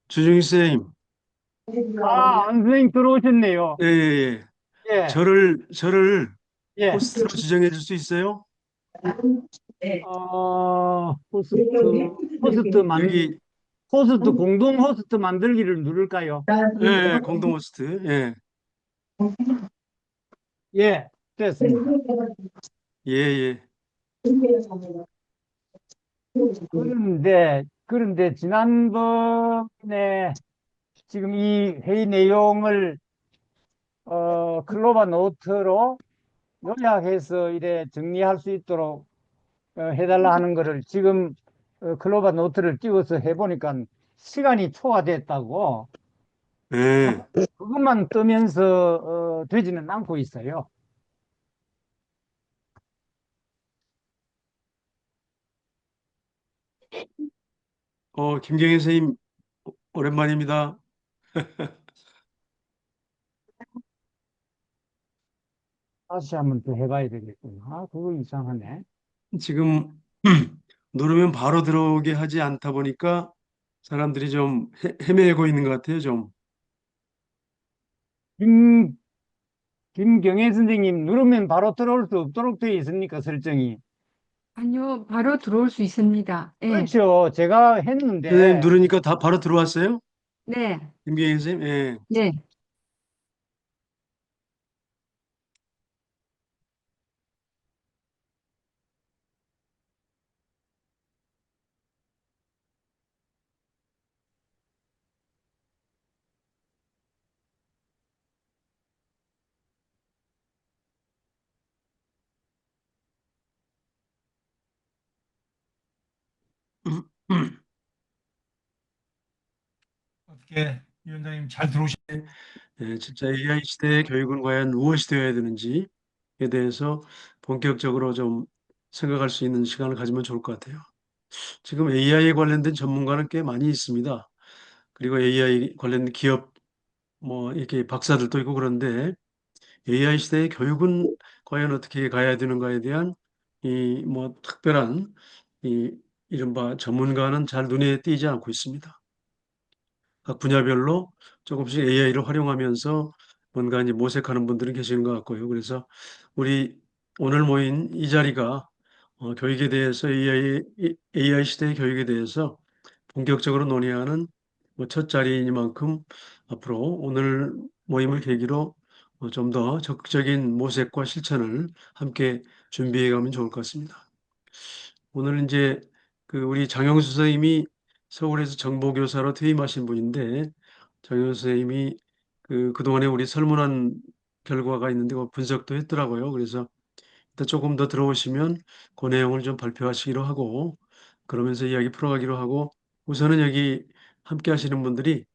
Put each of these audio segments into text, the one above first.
주중희 쌤, 아, 안 선생님 들어오셨네요. 예, 예, 예. 예, 저를 예. 호스트로 지정해 줄 수 있어요? 호스트 여기, 공동 호스트 만들기를 누를까요? 예, 공동 호스트, 예, 예, 됐습니다. 예, 예. 그런데 지난번에 지금 이 회의 내용을, 클로바 노트로 요약해서 이래 정리할 수 있도록 해달라 하는 거를 지금 클로바 노트를 띄워서 해보니까 시간이 초과됐다고 예. 그것만 뜨면서 되지는 않고 있어요. 김경혜 선생님, 오랜만입니다. 다시 한번 더 해봐야 되겠구나. 아, 그거 이상하네. 지금, 누르면 바로 들어오게 하지 않다 보니까 사람들이 좀 헤매고 있는 것 같아요, 좀. 김, 김경애 선생님 누르면 바로 들어올 수 없도록 되어 있습니까? 설정이. 아니요, 바로 들어올 수 있습니다. 예, 그렇죠. 제가 선생님 했는데, 누르니까 다 바로 들어왔어요? 네, 김경혜 선생님, 예. 네. 어떻게 위원장님 잘 들어오시나요? 예, 진짜 AI 시대의 교육은 과연 무엇이 되어야 되는지에 대해서 본격적으로 좀 생각할 수 있는 시간을 가지면 좋을 것 같아요. 지금 AI에 관련된 전문가는 꽤 많이 있습니다. 그리고 AI 관련 기업 뭐 이렇게 박사들도 있고 그런데 AI 시대의 교육은 과연 어떻게 가야 되는가에 대한 이 뭐 특별한 이 이른바 전문가는 잘 눈에 띄지 않고 있습니다. 각 분야별로 조금씩 AI를 활용하면서 뭔가 이제 모색하는 분들은 계시는 것 같고요. 그래서 우리 오늘 모인 이 자리가 교육에 대해서 AI 시대의 교육에 대해서 본격적으로 논의하는 뭐첫 자리이니만큼 앞으로 오늘 모임을 계기로 좀 더 적극적인 모색과 실천을 함께 준비해 가면 좋을 것 같습니다. 오늘 이제 그 우리 장영수 선생님이 서울에서 정보교사로 퇴임하신 분인데 장영수 선생님이 그동안에 우리 설문한 결과가 있는데 그 분석도 했더라고요. 그래서 일단 조금 더 들어오시면 그 내용을 좀 발표하시기로 하고 그러면서 이야기 풀어가기로 하고 우선은 여기 함께 하시는 분들이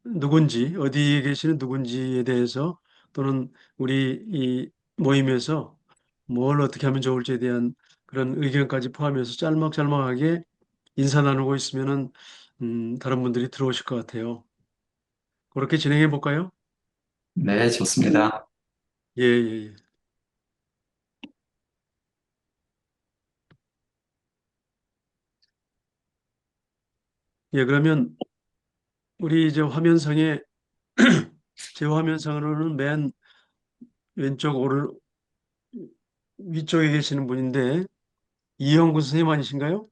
누군지 어디에 계시는 누군지에 대해서 또는 우리 이 모임에서 뭘 어떻게 하면 좋을지에 대한 그런 의견까지 포함해서 짤막짤막하게 인사 나누고 있으면은 다른 분들이 들어오실 것 같아요. 그렇게 진행해 볼까요? 네, 좋습니다. 예, 예, 예. 예, 그러면 우리 이제 화면상에 제 화면상으로는 맨 왼쪽 오른 위쪽에 계시는 분인데 이영구 선생님 아니신가요?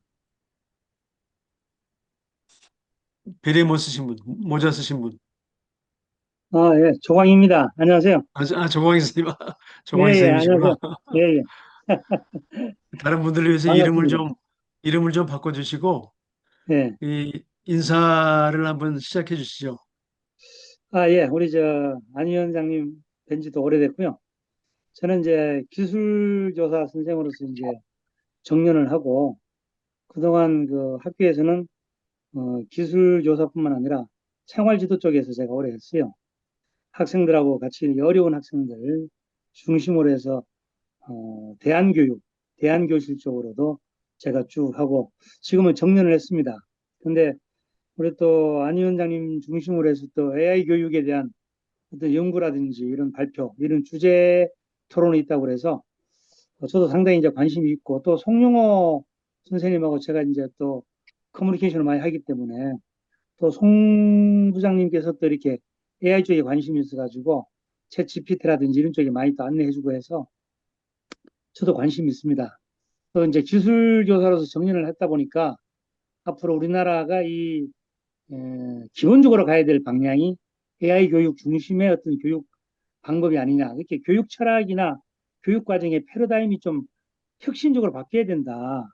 베레모 쓰신 분, 모자 쓰신 분. 예, 조광입니다. 안녕하세요. 조광희 선생님, 예, 조광희 예, 선생님이시구나. 안녕하세요. 예, 예, 다른 분들을 위해서 반갑습니다. 이름을 좀 바꿔주시고, 예. 이 인사를 한번 시작해 주시죠. 예, 우리 안 위원장님 뵌 지도 오래됐고요. 저는 이제 기술교사 선생으로서 이제 정년을 하고, 그동안 그 학교에서는, 기술교사뿐만 아니라 생활지도 쪽에서 제가 오래 했어요. 학생들하고 같이 어려운 학생들 중심으로 해서, 대안교육, 대안교실 쪽으로도 제가 쭉 하고, 지금은 정년을 했습니다. 근데 우리 또 안 위원장님 중심으로 해서 또 AI 교육에 대한 어떤 연구라든지 이런 발표, 이런 주제 토론이 있다고 그래서 저도 상당히 이제 관심이 있고 또 송영호 선생님하고 제가 이제 또 커뮤니케이션을 많이 하기 때문에 또 송 부장님께서 또 이렇게 AI 쪽에 관심이 있어가지고 챗 GPT라든지 이런 쪽에 많이 또 안내해주고 해서 저도 관심이 있습니다. 또 이제 기술교사로서 정년을 했다 보니까 앞으로 우리나라가 기본적으로 가야 될 방향이 AI 교육 중심의 어떤 교육 방법이 아니냐. 이렇게 교육 철학이나 교육 과정의 패러다임이 좀 혁신적으로 바뀌어야 된다.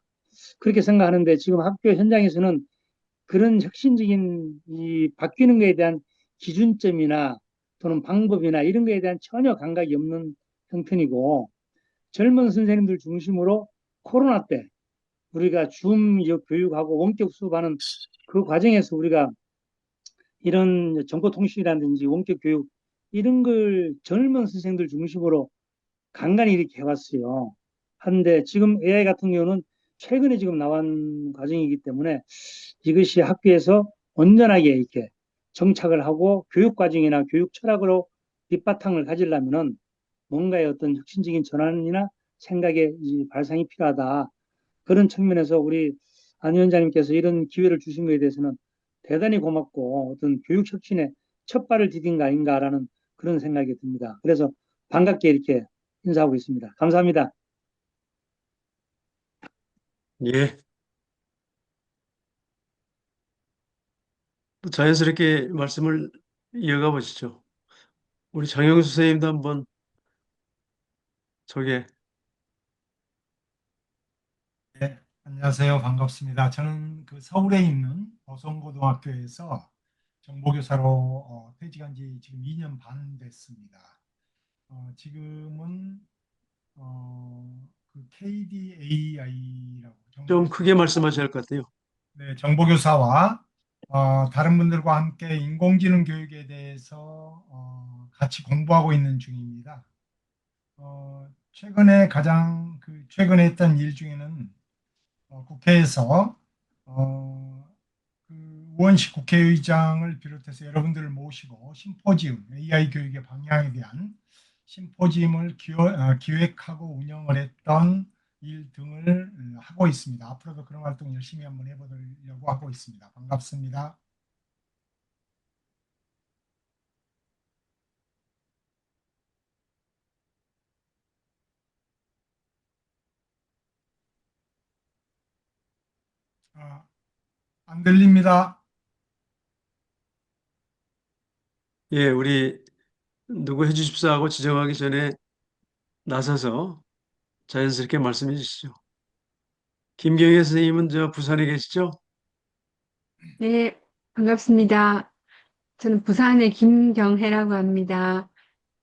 그렇게 생각하는데 지금 학교 현장에서는 그런 혁신적인 바뀌는 것에 대한 기준점이나 또는 방법이나 이런 것에 대한 전혀 감각이 없는 형편이고 젊은 선생님들 중심으로 코로나 때 우리가 줌 교육하고 원격 수업하는 그 과정에서 우리가 이런 정보통신이라든지 원격 교육 이런 걸 젊은 선생님들 중심으로 간간히 이렇게 해왔어요. 한데 지금 AI 같은 경우는 최근에 지금 나온 과정이기 때문에 이것이 학교에서 온전하게 이렇게 정착을 하고 교육 과정이나 교육 철학으로 밑바탕을 가지려면은 뭔가의 어떤 혁신적인 전환이나 생각의 발상이 필요하다. 그런 측면에서 우리 안 위원장님께서 이런 기회를 주신 것에 대해서는 대단히 고맙고 어떤 교육 혁신의 첫 발을 디딘 거 아닌가라는 그런 생각이 듭니다. 그래서 반갑게 이렇게 인사하고 있습니다. 감사합니다. 예. 또 자연스럽게 말씀을 이어가 보시죠. 우리 장영수 선생님도 한번 소개. 네, 안녕하세요. 반갑습니다. 저는 그 서울에 있는 보성고등학교에서 정보교사로 퇴직한 지 지금 2년 반 됐습니다. 지금은 그 KDAI라고 좀 크게 말씀하셔야 할 것 같아요. 네, 정보교사와 다른 분들과 함께 인공지능 교육에 대해서 같이 공부하고 있는 중입니다. 최근에 했던 일 중에는 국회에서 그 우원식 국회의장을 비롯해서 여러분들을 모시고 심포지움, AI 교육의 방향에 대한 심포지움을 기획하고 운영을 했던 일 등을 하고 있습니다. 앞으로도 그런 활동 열심히 한번 해보려고 하고 있습니다. 반갑습니다. 안 들립니다. 예, 우리 누구 해주십사 하고 지정하기 전에 나서서 자연스럽게 말씀해 주시죠. 김경혜 선생님은 저 부산에 계시죠? 네, 반갑습니다. 저는 부산의 김경혜라고 합니다.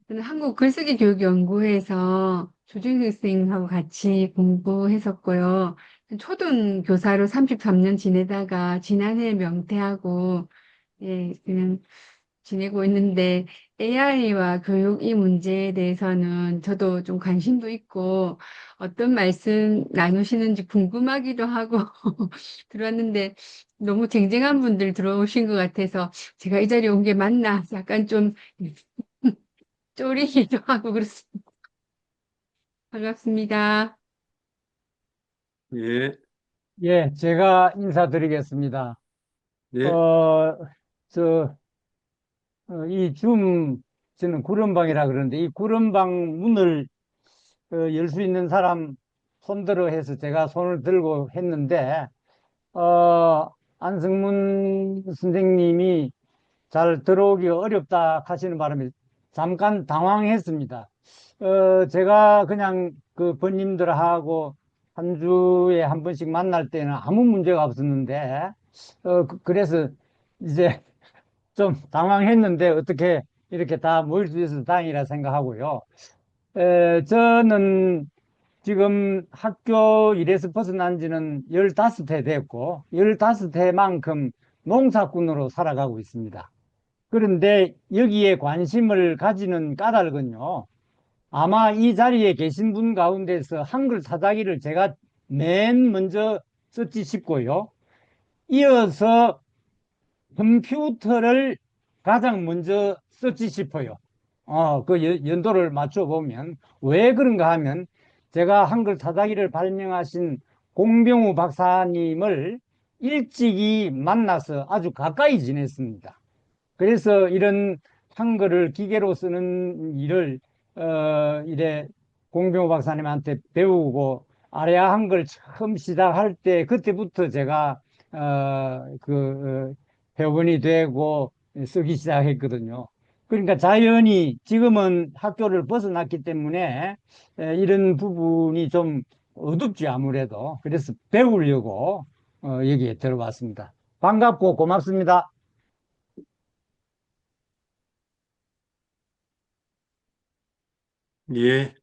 저는 한국글쓰기교육연구회에서 조준희 선생님하고 같이 공부했었고요. 초등 교사로 33년 지내다가 지난해 명퇴하고, 예, 그냥 지내고 있는데 AI와 교육 이 문제에 대해서는 저도 좀 관심도 있고 어떤 말씀 나누시는지 궁금하기도 하고 들었는데 너무 쟁쟁한 분들 들어오신 것 같아서 제가 이 자리에 온 게 맞나 약간 좀 쫄이기도 하고 그렇습니다. 반갑습니다. 예, 예, 제가 인사드리겠습니다. 예, 어, 저, 이 저는 구름방이라 그러는데 이 구름방 문을 열 수 있는 사람 손들어 해서 제가 손을 들고 했는데, 안승문 선생님이 잘 들어오기 어렵다 하시는 바람에 잠깐 당황했습니다. 제가 그냥 그 번님들하고 한 주에 한 번씩 만날 때는 아무 문제가 없었는데, 그래서 이제 좀 당황했는데 어떻게 이렇게 다 모일 수 있어서 다행이라 생각하고요. 저는 지금 학교 일에서 벗어난 지는 15해 됐고, 15해만큼 농사꾼으로 살아가고 있습니다. 그런데 여기에 관심을 가지는 까닭은요, 아마 이 자리에 계신 분 가운데서 한글 사자기를 제가 맨 먼저 썼지 싶고요. 이어서 컴퓨터를 가장 먼저 썼지 싶어요. 그 연도를 맞춰보면. 왜 그런가 하면 제가 한글 사자기를 발명하신 공병우 박사님을 일찍이 만나서 아주 가까이 지냈습니다. 그래서 이런 한글을 기계로 쓰는 일을 이래 공병호 박사님한테 배우고 아래아 한글 처음 시작할 때 그때부터 제가 회원이 되고 쓰기 시작했거든요. 그러니까 자연히 지금은 학교를 벗어났기 때문에 이런 부분이 좀 어둡지 아무래도. 그래서 배우려고 여기에 들어왔습니다. 반갑고 고맙습니다. 예.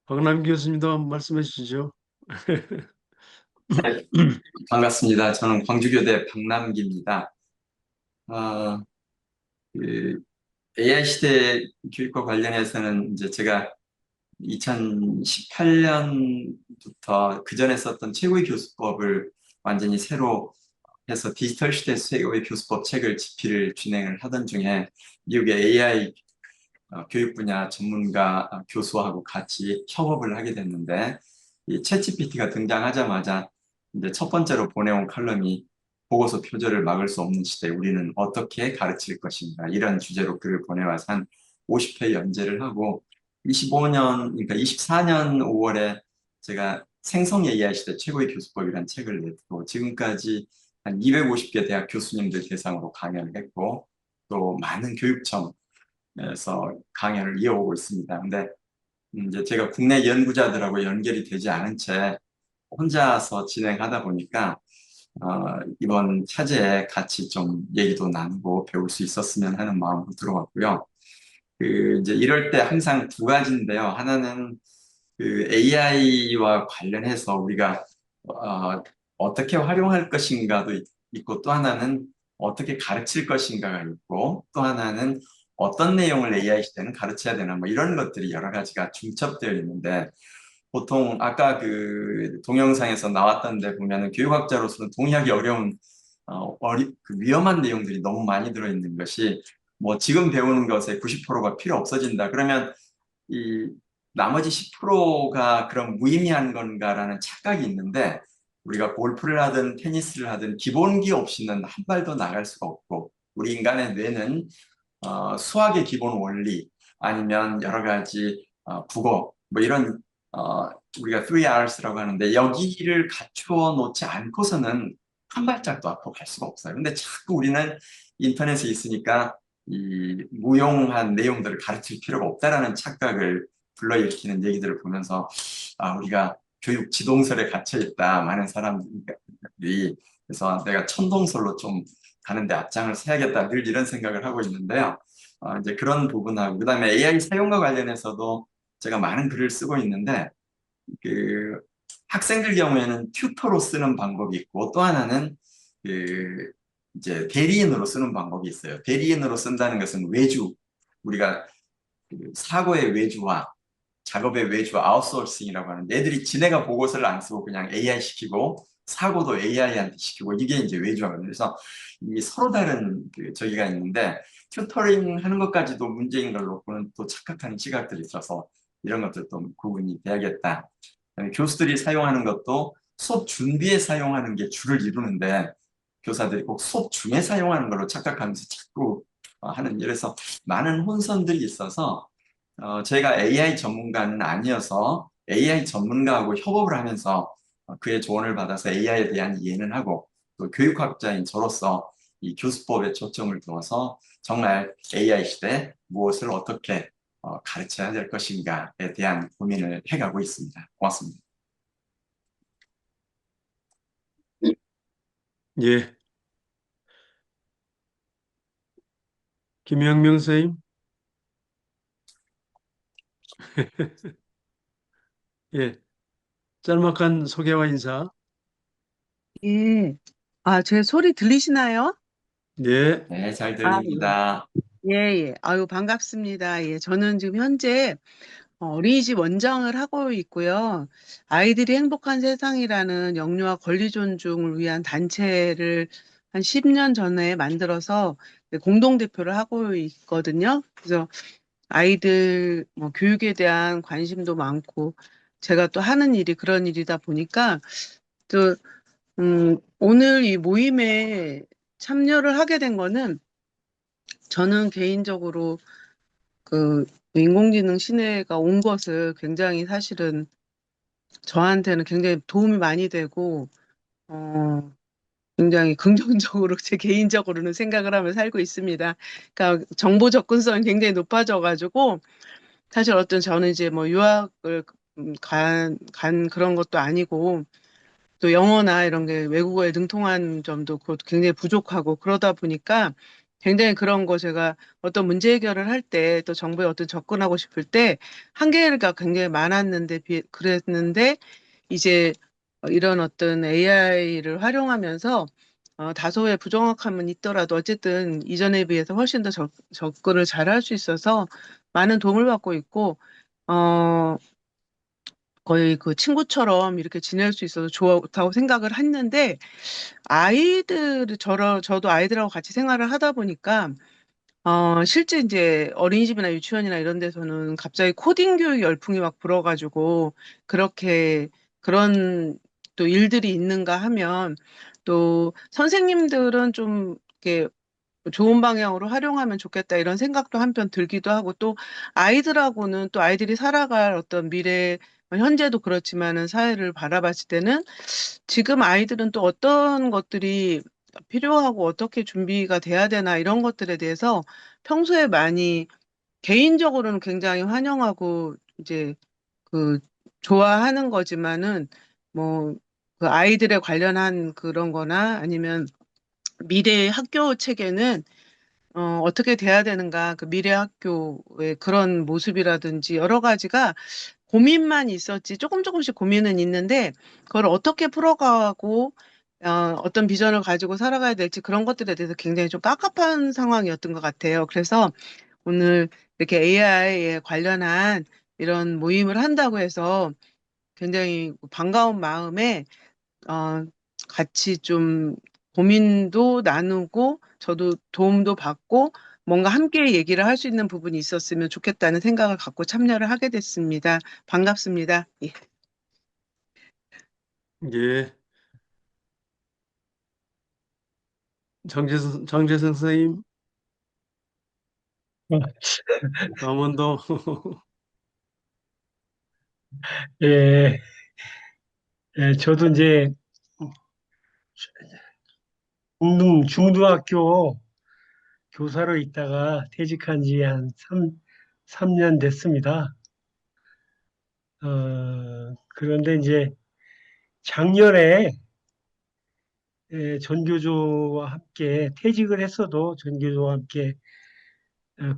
박남 교수님도 한번 말씀해 주시죠. 네, 반갑습니다. 저는 광주교대 박남기입니다. 어, 그 AI 시대 교육과 관련해서는 이제 제가 2018년부터 그 전에 썼던 최고의 교수법을 완전히 새로 해서 디지털 시대 최고의 교수법 책을 집필을 진행을 하던 중에 미국의 AI 교육 분야 전문가 교수하고 같이 협업을 하게 됐는데 이 챗GPT가 등장하자마자 이제 첫 번째로 보내온 칼럼이 보고서 표절을 막을 수 없는 시대에 우리는 어떻게 가르칠 것인가 이런 주제로 글을 보내와서 한 50회 연재를 하고 25년 그러니까 24년 5월에 제가 생성 AI 시대 최고의 교수법이라는 책을 냈고 지금까지 한 250개 대학 교수님들 대상으로 강연을 했고 또 많은 교육청 에서 강연을 이어오고 있습니다. 근데 이제 제가 국내 연구자들하고 연결이 되지 않은 채 혼자서 진행하다 보니까 이번 차제에 같이 좀 얘기도 나누고 배울 수 있었으면 하는 마음으로 들어왔고요. 그 이제 이럴 때 항상 두 가지인데요. 하나는 그 AI와 관련해서 우리가 어떻게 활용할 것인가도 있고 또 하나는 어떻게 가르칠 것인가가 있고 또 하나는 어떤 내용을 AI 시대는 가르쳐야 되나 뭐 이런 것들이 여러 가지가 중첩되어 있는데 보통 아까 그 동영상에서 나왔던 데 보면은 교육학자로서는 동의하기 어려운 그 위험한 내용들이 너무 많이 들어있는 것이 뭐 지금 배우는 것의 90%가 필요 없어진다. 그러면 이 나머지 10%가 그런 무의미한 건가라는 착각이 있는데 우리가 골프를 하든 테니스를 하든 기본기 없이는 한 발도 나갈 수가 없고 우리 인간의 뇌는 수학의 기본 원리 아니면 여러 가지 국어 뭐 이런 우리가 3Rs라고 하는데 여기를 갖추어 놓지 않고서는 한 발짝도 앞으로 갈 수가 없어요. 근데 자꾸 우리는 인터넷에 있으니까 이 무용한 내용들을 가르칠 필요가 없다라는 착각을 불러일으키는 얘기들을 보면서 우리가 교육 지동설에 갇혀 있다 많은 사람들이 그래서 내가 천동설로 좀 가는데 앞장을 서야겠다 늘 이런 생각을 하고 있는데요. 이제 그런 부분하고 그다음에 AI 사용과 관련해서도 제가 많은 글을 쓰고 있는데 그 학생들 경우에는 튜터로 쓰는 방법이 있고 또 하나는 그 이제 대리인으로 쓰는 방법이 있어요. 대리인으로 쓴다는 것은 외주 우리가 그 사고의 외주와 작업의 외주 아웃소싱이라고 하는데 애들이 지네가 보고서를 안 쓰고 그냥 AI 시키고 사고도 AI한테 시키고 이게 이제 외주하거든요. 그래서 이 서로 다른 그 저기가 있는데 튜터링 하는 것까지도 문제인 걸 놓고는 또 착각하는 시각들이 있어서 이런 것들도 구분이 돼야겠다. 교수들이 사용하는 것도 수업 준비에 사용하는 게 주를 이루는데 교사들이 꼭 수업 중에 사용하는 걸로 착각하면서 자꾸 하는 이래서 많은 혼선들이 있어서 제가 AI 전문가는 아니어서 AI 전문가하고 협업을 하면서 그의 조언을 받아서 AI에 대한 이해는 하고 또 교육학자인 저로서 이 교수법에 초점을 두어서 정말 AI 시대 무엇을 어떻게 가르쳐야 될 것인가에 대한 고민을 해가고 있습니다. 고맙습니다. 예. 김영명 선생님. 예. 짤막한 소개와 인사. 예. 제 소리 들리시나요? 예. 네, 잘 아, 들립니다. 예, 예. 아유, 반갑습니다. 예, 저는 지금 현재 어린이집 원장을 하고 있고요. 아이들이 행복한 세상이라는 영유아 권리 존중을 위한 단체를 한 10년 전에 만들어서 공동대표를 하고 있거든요. 그래서 아이들 뭐 교육에 대한 관심도 많고 제가 또 하는 일이 그런 일이다 보니까 또 오늘 이 모임에 참여를 하게 된 거는 저는 개인적으로 그 인공지능 시대가 온 것을 굉장히 사실은 저한테는 굉장히 도움이 많이 되고 어, 굉장히 긍정적으로 제 개인적으로는 생각을 하며 살고 있습니다. 그러니까 정보 접근성이 굉장히 높아져가지고 사실 어떤 저는 이제 뭐 유학을 간 그런 것도 아니고 또 영어나 이런 게 외국어에 능통한 점도 그것도 굉장히 부족하고 그러다 보니까 굉장히 그런 거 제가 어떤 문제 해결을 할 때 또 정보에 어떤 접근하고 싶을 때 한계가 굉장히 많았는데 그랬는데 이제 이런 어떤 AI를 활용하면서 다소의 부정확함은 있더라도 어쨌든 이전에 비해서 훨씬 더 접근을 잘 할 수 있어서 많은 도움을 받고 있고 어, 거의 그 친구처럼 이렇게 지낼 수 있어서 좋다고 생각을 했는데 저도 아이들하고 같이 생활을 하다 보니까 실제 이제 어린이집이나 유치원이나 이런 데서는 갑자기 코딩 교육 열풍이 막 불어가지고 그렇게 그런 또 일들이 있는가 하면 또 선생님들은 좀 이렇게 좋은 방향으로 활용하면 좋겠다 이런 생각도 한편 들기도 하고 또 아이들하고는 또 아이들이 살아갈 어떤 미래 현재도 그렇지만은 사회를 바라봤을 때는 지금 아이들은 또 어떤 것들이 필요하고 어떻게 준비가 돼야 되나 이런 것들에 대해서 평소에 많이 개인적으로는 굉장히 환영하고 이제 그 좋아하는 거지만은 뭐 그 아이들에 관련한 그런 거나 아니면 미래의 학교 체계는 어떻게 돼야 되는가, 그 미래 학교의 그런 모습이라든지 여러 가지가 고민만 있었지, 조금씩 고민은 있는데, 그걸 어떻게 풀어가고, 어떤 비전을 가지고 살아가야 될지 그런 것들에 대해서 굉장히 좀 깝깝한 상황이었던 것 같아요. 그래서 오늘 이렇게 AI에 관련한 이런 모임을 한다고 해서 굉장히 반가운 마음에 어, 같이 좀 고민도 나누고 저도 도움도 받고 뭔가 함께 얘기를 할 수 있는 부분이 있었으면 좋겠다는 생각을 갖고 참여를 하게 됐습니다. 반갑습니다. 예. 예. 정재승 선생님, 강원도. 예, 저도 이제 중등학교 교사로 있다가 퇴직한 지 한 3년 됐습니다. 그런데 이제 작년에 전교조와 함께 퇴직을 했어도 전교조와 함께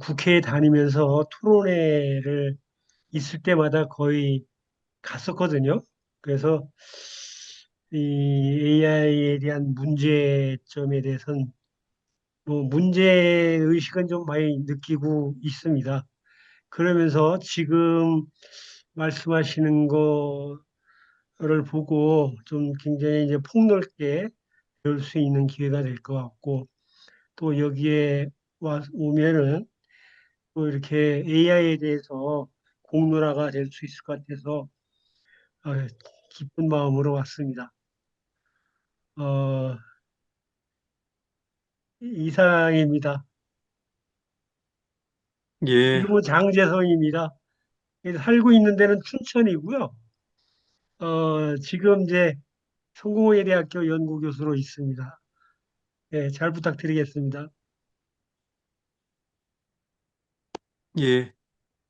국회에 다니면서 토론회를 있을 때마다 거의 갔었거든요. 그래서 이 AI에 대한 문제점에 대해서는 뭐 문제의식은 좀 많이 느끼고 있습니다. 그러면서 지금 말씀하시는 거를 보고 좀 굉장히 이제 폭넓게 배울 수 있는 기회가 될 것 같고 또 여기에 오면은 또 이렇게 AI에 대해서 공론화가 될 수 있을 것 같아서 어, 기쁜 마음으로 왔습니다. 어, 이상입니다. 예, 이름은 장재성입니다. 살고 있는 데는 춘천이고요. 지금 이제 성공회대학교 연구교수로 있습니다. 네, 잘 부탁드리겠습니다. 예.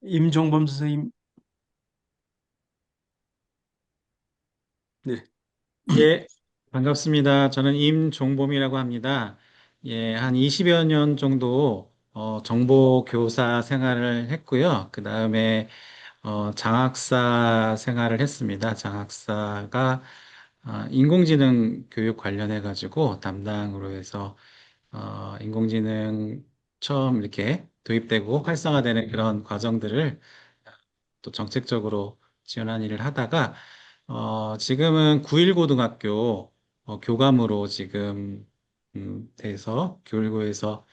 임종범 선생님, 네. 예, 반갑습니다. 저는 임종범이라고 합니다. 예, 한 20여 년 정도 정보 교사 생활을 했고요. 그 다음에 장학사 생활을 했습니다. 장학사가 인공지능 교육 관련해 가지고 담당으로 해서 인공지능 처음 이렇게 도입되고 활성화되는 그런 과정들을 또 정책적으로 지원한 일을 하다가 지금은 9.1 고등학교 교감으로 지금 돼서 교육부에서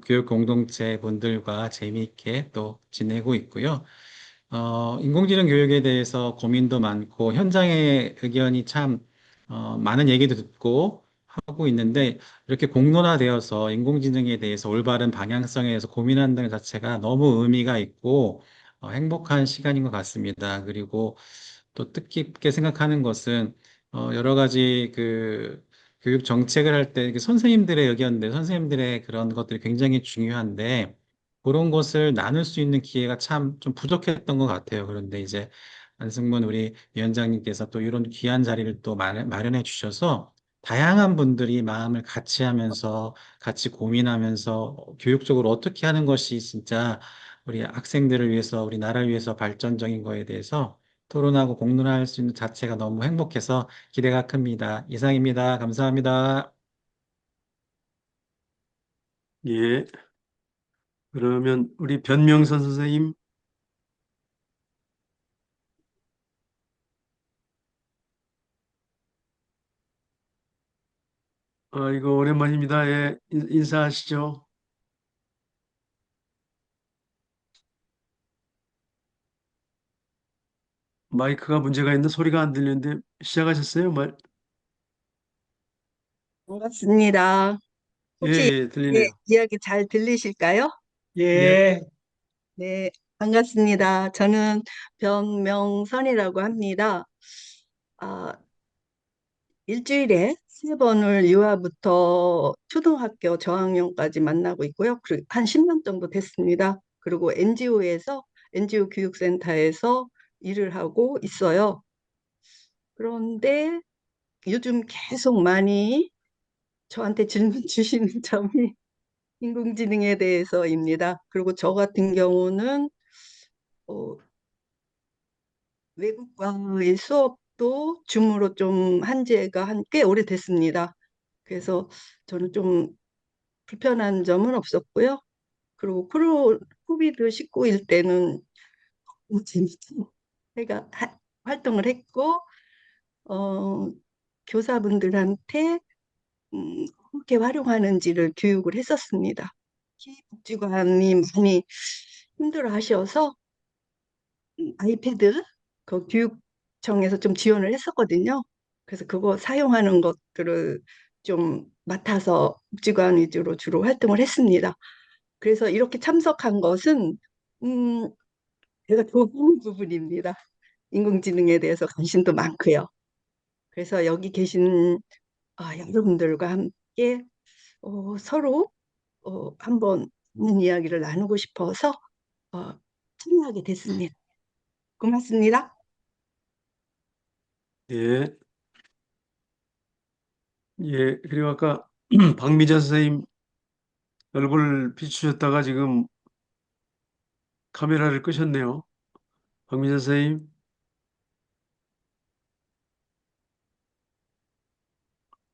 교육 공동체 분들과 재미있게 또 지내고 있고요. 인공지능 교육에 대해서 고민도 많고, 현장의 의견이 참, 많은 얘기도 듣고 하고 있는데, 이렇게 공론화되어서 인공지능에 대해서 올바른 방향성에 대해서 고민한다는 자체가 너무 의미가 있고, 행복한 시간인 것 같습니다. 그리고 또 뜻깊게 생각하는 것은, 여러 가지 교육 정책을 할 때 선생님들의 의견들, 선생님들의 그런 것들이 굉장히 중요한데, 그런 것을 나눌 수 있는 기회가 참 좀 부족했던 것 같아요. 그런데 이제 안승문 우리 위원장님께서 또 이런 귀한 자리를 또 마련해 주셔서 다양한 분들이 마음을 같이 하면서 같이 고민하면서 교육적으로 어떻게 하는 것이 진짜 우리 학생들을 위해서 우리 나라를 위해서 발전적인 거에 대해서 토론하고 공론화할 수 있는 자체가 너무 행복해서 기대가 큽니다. 이상입니다. 감사합니다. 예. 그러면 우리 변명선 선생님, 이거 오랜만입니다. 예, 인사하시죠. 마이크가 문제가 있는 소리가 안 들리는데 시작하셨어요? 반갑습니다. 예, 혹시 예, 들리네요. 이야기 잘 들리실까요? 예, 예, 네, 반갑습니다. 저는 변명선이라고 합니다. 아, 일주일에 3번을 유아부터 초등학교 저학년까지 만나고 있고요. 그리고 한 10년 정도 됐습니다. 그리고 NGO 교육센터에서 일을 하고 있어요. 그런데 요즘 계속 많이 저한테 질문 주시는 점이 인공지능에 대해서입니다. 그리고 저 같은 경우는 어, 외국과의 수업도 줌으로 좀 한 지가 꽤 오래됐습니다. 그래서 저는 좀 불편한 점은 없었고요. 그리고 코비드 19일 때는 너무 재밌게 제가 활동을 했고, 어, 교사분들한테 어떻게 활용하는지를 교육을 했었습니다. 복지관이 많이 힘들어 하셔서 아이패드 그 교육청에서 좀 지원을 했었거든요. 그래서 그거 사용하는 것들을 좀 맡아서 복지관 위주로 주로 활동을 했습니다. 그래서 이렇게 참석한 것은 음, 제가 좋아하는 부분입니다. 인공지능에 대해서 관심도 많고요. 그래서 여기 계신 여러분들과 함께 서로 한번 있는 이야기를 나누고 싶어서 어, 참여하게 됐습니다. 고맙습니다. 예, 예. 그리고 아까 박미자 선생님 얼굴 비추셨다가 지금 카메라를 끄셨네요. 박미자 선생님,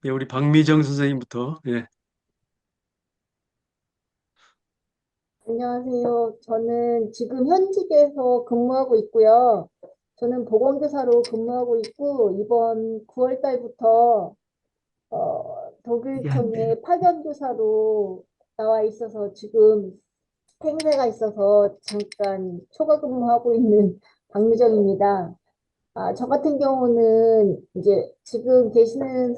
예, 우리 박미정 선생님부터, 예. 안녕하세요. 저는 지금 현직에서 근무하고 있고요. 저는 보건교사로 근무하고 있고, 이번 9월 달부터 독일청에 파견교사로 나와 있어서 지금 행사가 있어서 잠깐 초과 근무하고 있는 박미정입니다. 저 같은 경우는 이제 지금 계시는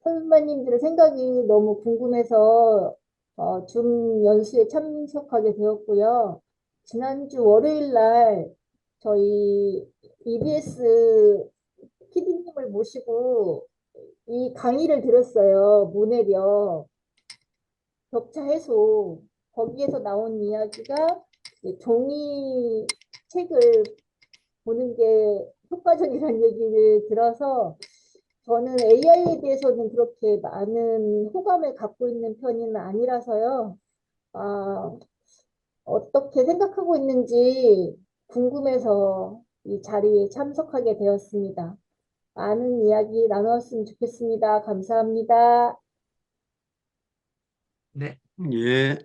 선배님들의 생각이 너무 궁금해서 줌 연수에 참석하게 되었고요. 지난주 월요일 날 저희 EBS PD님을 모시고 이 강의를 들었어요. 문해력 격차 해소. 거기에서 나온 이야기가 이 종이 책을 보는 게 효과적이라는 얘기를 들어서 저는 AI에 대해서는 그렇게 많은 호감을 갖고 있는 편은 아니라서요. 아, 어떻게 생각하고 있는지 궁금해서 이 자리에 참석하게 되었습니다. 많은 이야기 나누었으면 좋겠습니다. 감사합니다. 네, 예,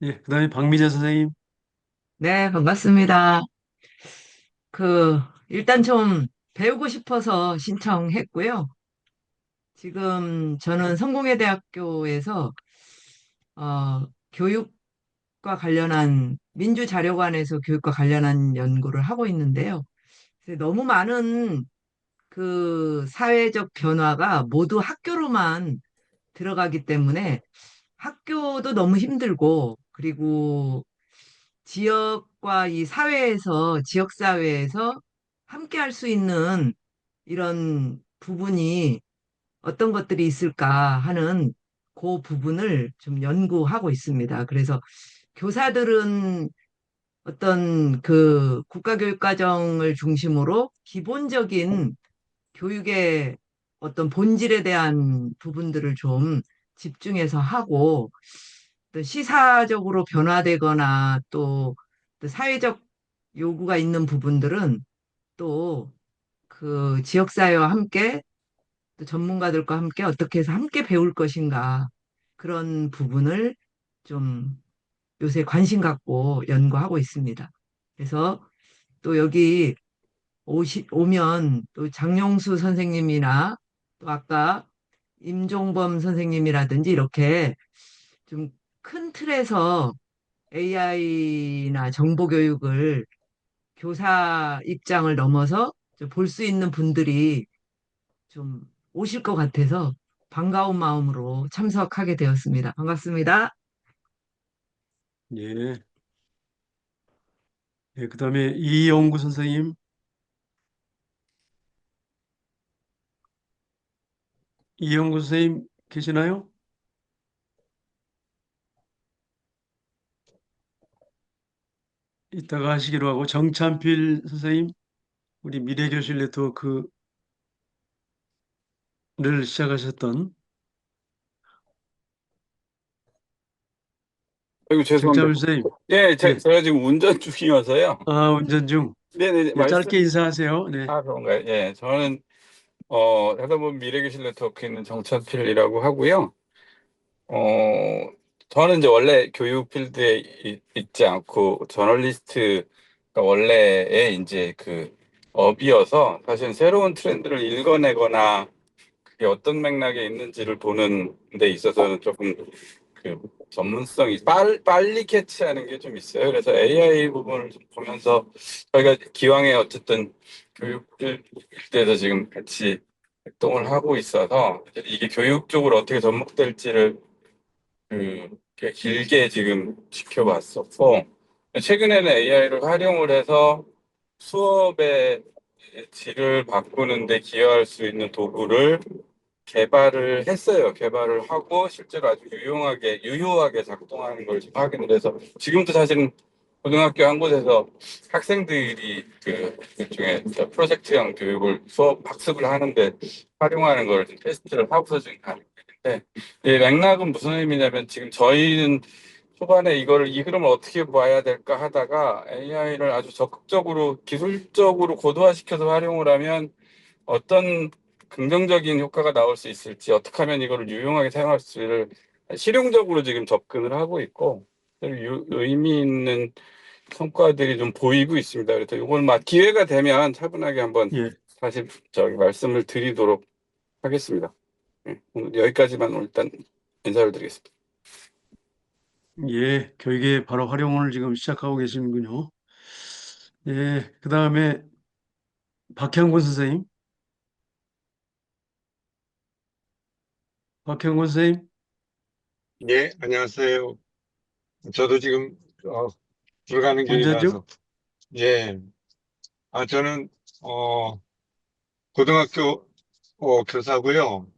예. 그다음에 박미자 선생님, 네, 반갑습니다. 일단 좀 배우고 싶어서 신청했고요. 지금 저는 성공회대학교에서 교육과 관련한 민주자료관에서 교육과 관련한 연구를 하고 있는데요. 그래서 너무 많은 그 사회적 변화가 모두 학교로만 들어가기 때문에 학교도 너무 힘들고, 그리고 지역과 이 사회에서, 지역사회에서 함께 할 수 있는 이런 부분이 어떤 것들이 있을까 하는 그 부분을 좀 연구하고 있습니다. 그래서 교사들은 어떤 그 국가교육과정을 중심으로 기본적인 교육의 어떤 본질에 대한 부분들을 좀 집중해서 하고, 또 시사적으로 변화되거나 또 사회적 요구가 있는 부분들은 또 그 지역사회와 함께 또 전문가들과 함께 어떻게 해서 함께 배울 것인가, 그런 부분을 좀 요새 관심 갖고 연구하고 있습니다. 그래서 또 여기 오면 또 장용수 선생님이나 또 아까 임종범 선생님이라든지 이렇게 좀 큰 틀에서 AI나 정보교육을 교사 입장을 넘어서 볼 수 있는 분들이 좀 오실 것 같아서 반가운 마음으로 참석하게 되었습니다. 반갑습니다. 예. 예, 그다음에 이영구 선생님, 이영구 선생님 계시나요? 이따가 하시기로 하고 정찬필 선생님, 우리 미래교실 네트워크를 시작하셨던 아이고, 죄송합니다. 정찬필 선생님, 예, 예, 제가 지금 운전 중이어서요. 운전 중. 네네, 예, 짧게 인사하세요. 네, 그런가요? 예, 저는, 하다 보면 미래교실 네트워크에 있는 정찬필이라고 하고요. 어, 저는 이제 원래 교육 필드에 있지 않고, 저널리스트가 원래의 이제 그 업이어서, 사실 새로운 트렌드를 읽어내거나, 그게 어떤 맥락에 있는지를 보는 데 있어서는 조금 그 전문성이 빨리 캐치하는 게 좀 있어요. 그래서 AI 부분을 좀 보면서 저희가 기왕에 어쨌든 교육에서 지금 같이 활동을 하고 있어서 이게 교육 쪽으로 어떻게 접목될지를 이렇게 길게 지금 지켜봤었고, 최근에는 AI를 활용을 해서 수업의 질을 바꾸는 데 기여할 수 있는 도구를 개발을 했어요. 개발을 하고 실제로 아주 유효하게 작동하는 걸 지금 확인을 해서, 지금도 사실은 고등학교 한 곳에서 학생들이 그 일종의 프로젝트형 교육을 수업 학습을 하는데 활용하는 걸 지금 테스트를 하고서 지금 가는 있는데, 이 맥락은 무슨 의미냐면, 지금 저희는 초반에 이 흐름을 어떻게 봐야 될까 하다가 AI를 아주 적극적으로 기술적으로 고도화시켜서 활용을 하면 어떤 긍정적인 효과가 나올 수 있을지, 어떻게 하면 이거를 유용하게 사용할 수를 실용적으로 지금 접근을 하고 있고, 의미 있는 성과들이 좀 보이고 있습니다. 그래서 이걸 기회가 되면 차분하게 한번 예, 다시 말씀을 드리도록 하겠습니다. 오늘 여기까지만 일단 인사를 드리겠습니다. 예, 교육에 바로 활용을 지금 시작하고 계시는군요. 예, 그다음에 박형근 선생님, 박형근 선생님, 예, 안녕하세요. 저도 지금 불가능 운전 중? 중이라서. 예. 저는 고등학교 교사고요.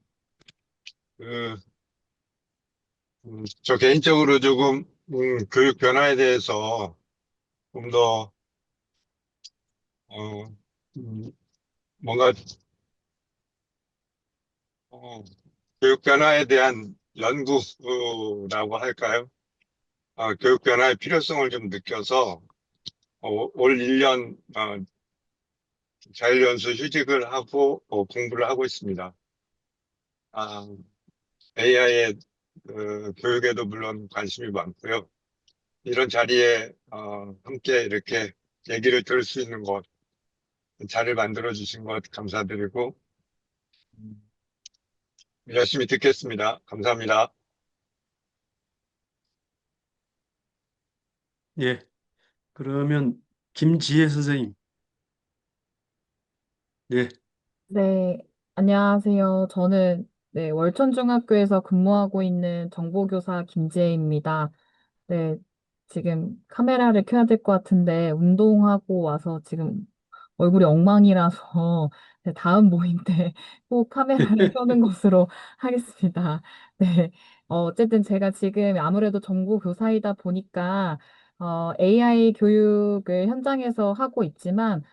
그, 저 개인적으로 조금 교육 변화에 대해서 좀 더 뭔가 교육 변화에 대한 연구라고 할까요? 교육 변화의 필요성을 좀 느껴서 올 1년 자율연수 휴직을 하고 공부를 하고 있습니다. AI의 교육에도 물론 관심이 많고요. 이런 자리에 함께 이렇게 얘기를 들을 수 있는 것, 자리를 만들어 주신 것 감사드리고 열심히 듣겠습니다. 감사합니다. 예, 그러면 김지혜 선생님. 네. 네, 안녕하세요. 저는 네, 월천중학교에서 근무하고 있는 정보교사 김지혜입니다. 네, 지금 카메라를 켜야 될 것 같은데 운동하고 와서 지금 얼굴이 엉망이라서 네, 다음 모임 때 꼭 카메라를 켜는 것으로 하겠습니다. 네, 어쨌든 제가 지금 아무래도 정보교사이다 보니까 AI 교육을 현장에서 하고 있지만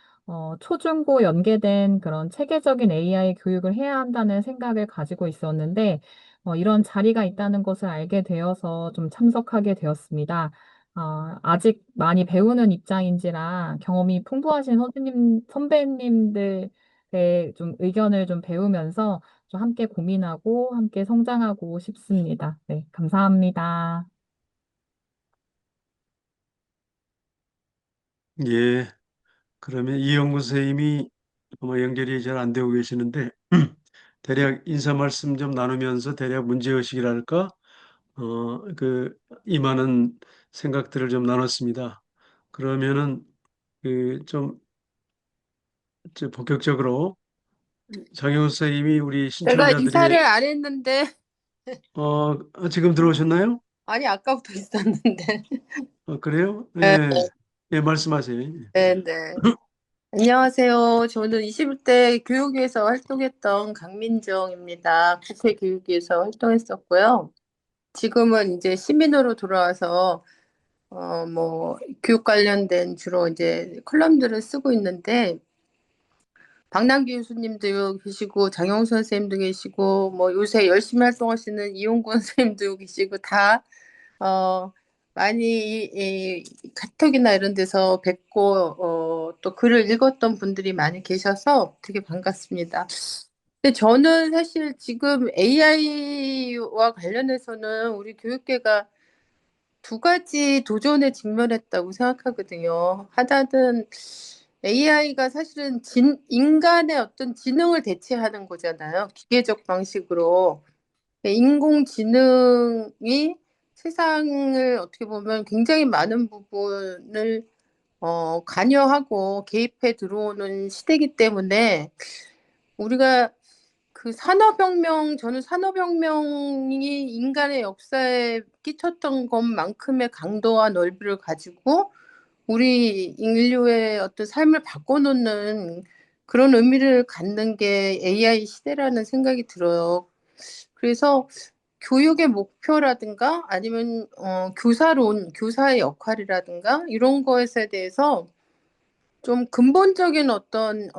초중고 연계된 그런 체계적인 AI 교육을 해야 한다는 생각을 가지고 있었는데, 이런 자리가 있다는 것을 알게 되어서 좀 참석하게 되었습니다. 아직 많이 배우는 입장인지라 경험이 풍부하신 선배님들의 좀 의견을 좀 배우면서 좀 함께 고민하고 함께 성장하고 싶습니다. 네, 감사합니다. 예. 그러면 이영구 선생님이 아마 연결이 잘 안 되고 계시는데 대략 인사 말씀 좀 나누면서 대략 문제의식이랄까 임하는 생각들을 좀 나눴습니다. 그러면은 좀 본격적으로 장영호 선생님이 우리 제가 신청자들의 이사를 안 했는데, 지금 들어오셨나요? 아니, 아까부터 있었는데. 그래요? 네, 예, 예, 말씀하세요. 네, 네. 안녕하세요. 저는 21대 교육위에서 활동했던 강민정입니다. 국회 교육위에서 활동했었고요. 지금은 이제 시민으로 돌아와서, 교육 관련된 주로 이제 컬럼들을 쓰고 있는데, 박남기 교수님도 계시고, 장영수 선생님도 계시고, 요새 열심히 활동하시는 이용권 선생님도 계시고, 다 많이 카톡이나 이런 데서 뵙고 또 글을 읽었던 분들이 많이 계셔서 되게 반갑습니다. 근데 저는 사실 지금 AI와 관련해서는 우리 교육계가 두 가지 도전에 직면했다고 생각하거든요. 하나는 AI가 사실은 인간의 어떤 지능을 대체하는 거잖아요. 기계적 방식으로. 인공지능이 세상을 어떻게 보면 굉장히 많은 부분을 관여하고 개입해 들어오는 시대이기 때문에 우리가 저는 산업혁명이 인간의 역사에 끼쳤던 것만큼의 강도와 넓이를 가지고 우리 인류의 어떤 삶을 바꿔놓는 그런 의미를 갖는 게 AI 시대라는 생각이 들어요. 그래서 교육의 목표라든가 아니면 교사의 역할이라든가 이런 것에 대해서 좀 근본적인 어떤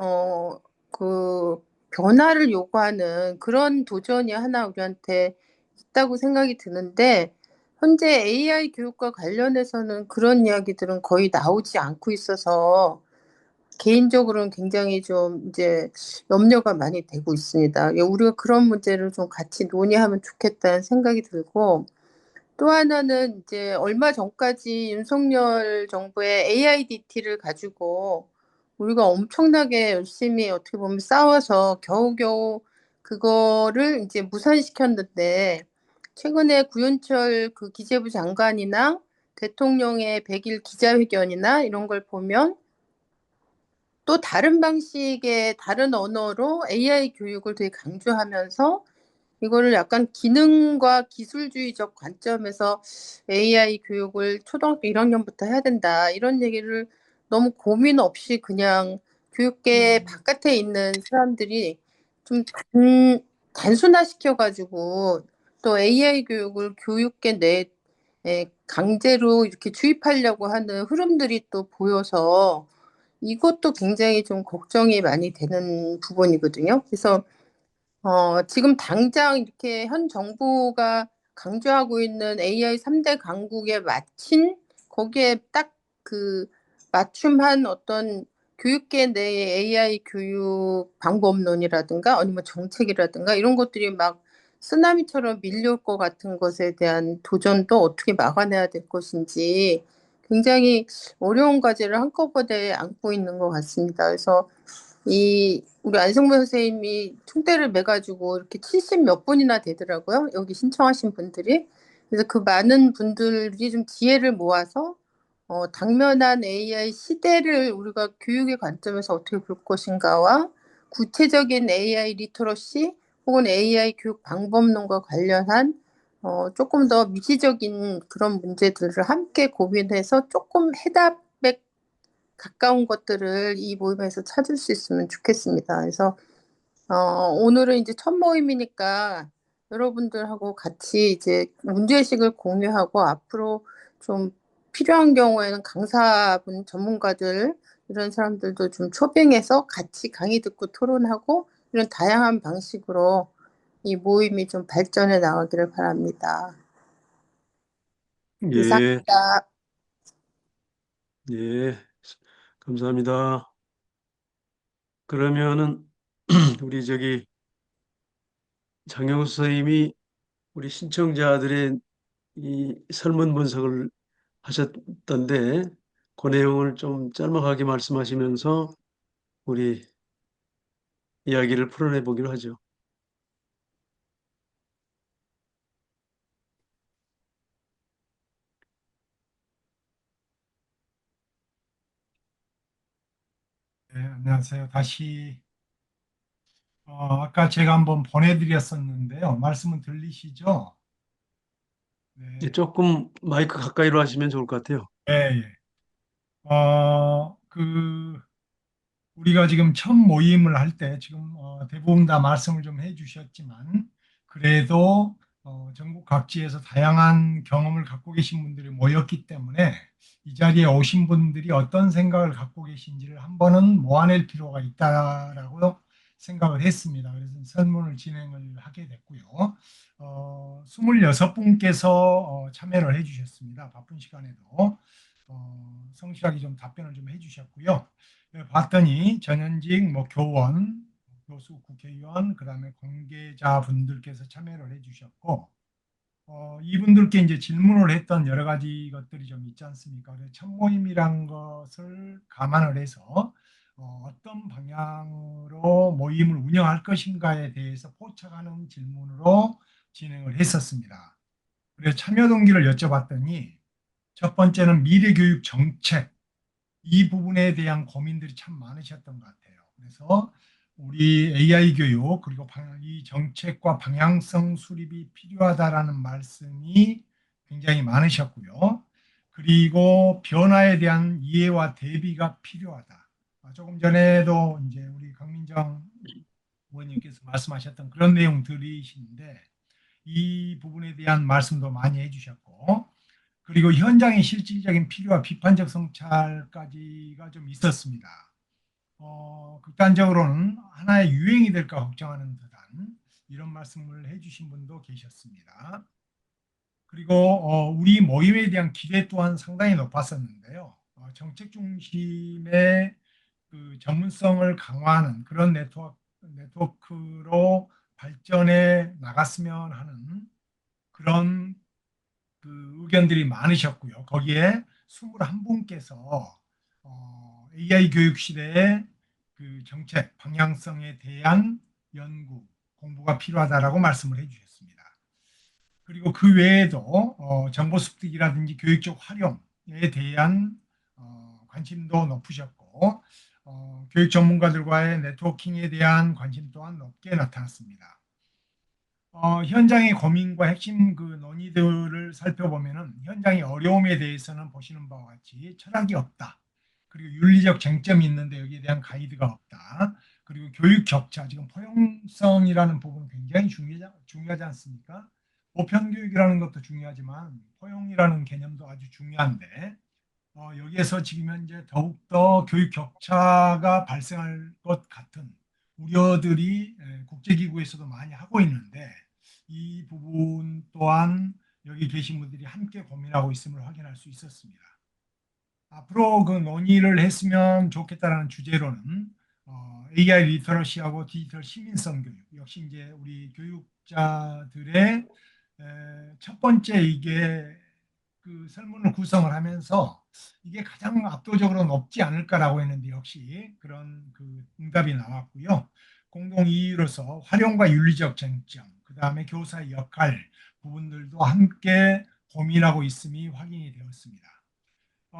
변화를 요구하는 그런 도전이 하나 우리한테 있다고 생각이 드는데 현재 AI 교육과 관련해서는 그런 이야기들은 거의 나오지 않고 있어서 개인적으로는 굉장히 좀 이제 염려가 많이 되고 있습니다. 우리가 그런 문제를 좀 같이 논의하면 좋겠다는 생각이 들고 또 하나는 이제 얼마 전까지 윤석열 정부의 AIDT를 가지고 우리가 엄청나게 열심히 어떻게 보면 싸워서 겨우겨우 그거를 이제 무산시켰는데 최근에 구윤철 기재부 장관이나 대통령의 100일 기자회견이나 이런 걸 보면 또 다른 방식의 다른 언어로 AI 교육을 되게 강조하면서 이거를 약간 기능과 기술주의적 관점에서 AI 교육을 초등학교 1학년부터 해야 된다. 이런 얘기를 너무 고민 없이 그냥 교육계 바깥에 있는 사람들이 좀 단순화시켜가지고 또 AI 교육을 교육계 내에 강제로 이렇게 주입하려고 하는 흐름들이 또 보여서 이것도 굉장히 좀 걱정이 많이 되는 부분이거든요. 그래서 지금 당장 이렇게 현 정부가 강조하고 있는 AI 3대 강국에 맞춘 거기에 딱 맞춤한 어떤 교육계 내의 AI 교육 방법론이라든가 아니면 정책이라든가 이런 것들이 막 쓰나미처럼 밀려올 것 같은 것에 대한 도전도 어떻게 막아내야 될 것인지 굉장히 어려운 과제를 한꺼번에 안고 있는 것 같습니다. 그래서 우리 안성문 선생님이 총대를 매가지고 이렇게 70 몇 분이나 되더라고요. 여기 신청하신 분들이. 그래서 그 많은 분들이 좀 지혜를 모아서 당면한 AI 시대를 우리가 교육의 관점에서 어떻게 볼 것인가와 구체적인 AI 리터러시 혹은 AI 교육 방법론과 관련한 조금 더 미시적인 그런 문제들을 함께 고민해서 조금 해답에 가까운 것들을 이 모임에서 찾을 수 있으면 좋겠습니다. 그래서 오늘은 이제 첫 모임이니까 여러분들하고 같이 이제 문제의식을 공유하고 앞으로 좀 필요한 경우에는 강사분, 전문가들 이런 사람들도 좀 초빙해서 같이 강의 듣고 토론하고 이런 다양한 방식으로 이 모임이 좀 발전해 나가기를 바랍니다. 예, 이상입니다. 예, 감사합니다. 그러면은 우리 저기 장영수 선생님이 우리 신청자들의 이 설문 분석을 하셨던데 그 내용을 좀 짤막하게 말씀하시면서 우리 이야기를 풀어내 보기로 하죠. 네, 안녕하세요. 다시 아까 제가 한번 보내드렸었는데요. 말씀은 들리시죠? 예, 네, 조금 마이크 가까이로 하시면 좋을 것 같아요. 예, 예. 우리가 지금 첫 모임을 할 때 지금 대부분 다 말씀을 좀 해주셨지만 그래도 전국 각지에서 다양한 경험을 갖고 계신 분들이 모였기 때문에 이 자리에 오신 분들이 어떤 생각을 갖고 계신지를 한 번은 모아낼 필요가 있다라고 생각을 했습니다. 그래서 설문을 진행을 하게 됐고요. 26분께서 참여를 해주셨습니다. 바쁜 시간에도 성실하게 좀 답변을 좀 해주셨고요. 봤더니 전현직 뭐 교원, 교수, 국회의원, 그다음에 관계자분들께서 참여를 해주셨고 이분들께 이제 질문을 했던 여러 가지 것들이 좀 있지 않습니까? 그래서 첫 모임이란 것을 감안을 해서 어떤 방향으로 모임을 운영할 것인가에 대해서 포착하는 질문으로 진행을 했었습니다. 그래서 참여 동기를 여쭤봤더니 첫 번째는 미래교육 정책, 이 부분에 대한 고민들이 참 많으셨던 것 같아요. 그래서 우리 AI 교육 그리고 이 정책과 방향성 수립이 필요하다라는 말씀이 굉장히 많으셨고요. 그리고 변화에 대한 이해와 대비가 필요하다. 조금 전에도 이제 우리 강민정 의원님께서 말씀하셨던 그런 내용들이신데 이 부분에 대한 말씀도 많이 해주셨고 그리고 현장의 실질적인 필요와 비판적 성찰까지가 좀 있었습니다. 극단적으로는 하나의 유행이 될까 걱정하는 듯한 이런 말씀을 해주신 분도 계셨습니다. 그리고 우리 모임에 대한 기대 또한 상당히 높았었는데요. 정책 중심의 그 전문성을 강화하는 그런 네트워크로 발전해 나갔으면 하는 그런 그 의견들이 많으셨고요. 거기에 21분께서 AI 교육 시대의 그 정책 방향성에 대한 연구, 공부가 필요하다라고 말씀을 해주셨습니다. 그리고 그 외에도 정보 습득이라든지 교육적 활용에 대한 관심도 높으셨고 교육 전문가들과의 네트워킹에 대한 관심 또한 높게 나타났습니다. 현장의 고민과 핵심 그 논의들을 살펴보면은 현장의 어려움에 대해서는 보시는 바와 같이 철학이 없다. 그리고 윤리적 쟁점이 있는데 여기에 대한 가이드가 없다. 그리고 교육 격차, 지금 포용성이라는 부분은 굉장히 중요하지 않습니까? 보편 교육이라는 것도 중요하지만 포용이라는 개념도 아주 중요한데 여기에서 지금 현재 더욱더 교육 격차가 발생할 것 같은 우려들이 국제기구에서도 많이 하고 있는데 이 부분 또한 여기 계신 분들이 함께 고민하고 있음을 확인할 수 있었습니다. 앞으로 그 논의를 했으면 좋겠다라는 주제로는 AI 리터러시하고 디지털 시민성 교육 역시 이제 우리 교육자들의 첫 번째 이게 그 설문을 구성을 하면서 이게 가장 압도적으로 높지 않을까라고 했는데 역시 그런 그 응답이 나왔고요. 공동 이유로서 활용과 윤리적 쟁점, 그 다음에 교사의 역할 부분들도 함께 고민하고 있음이 확인이 되었습니다.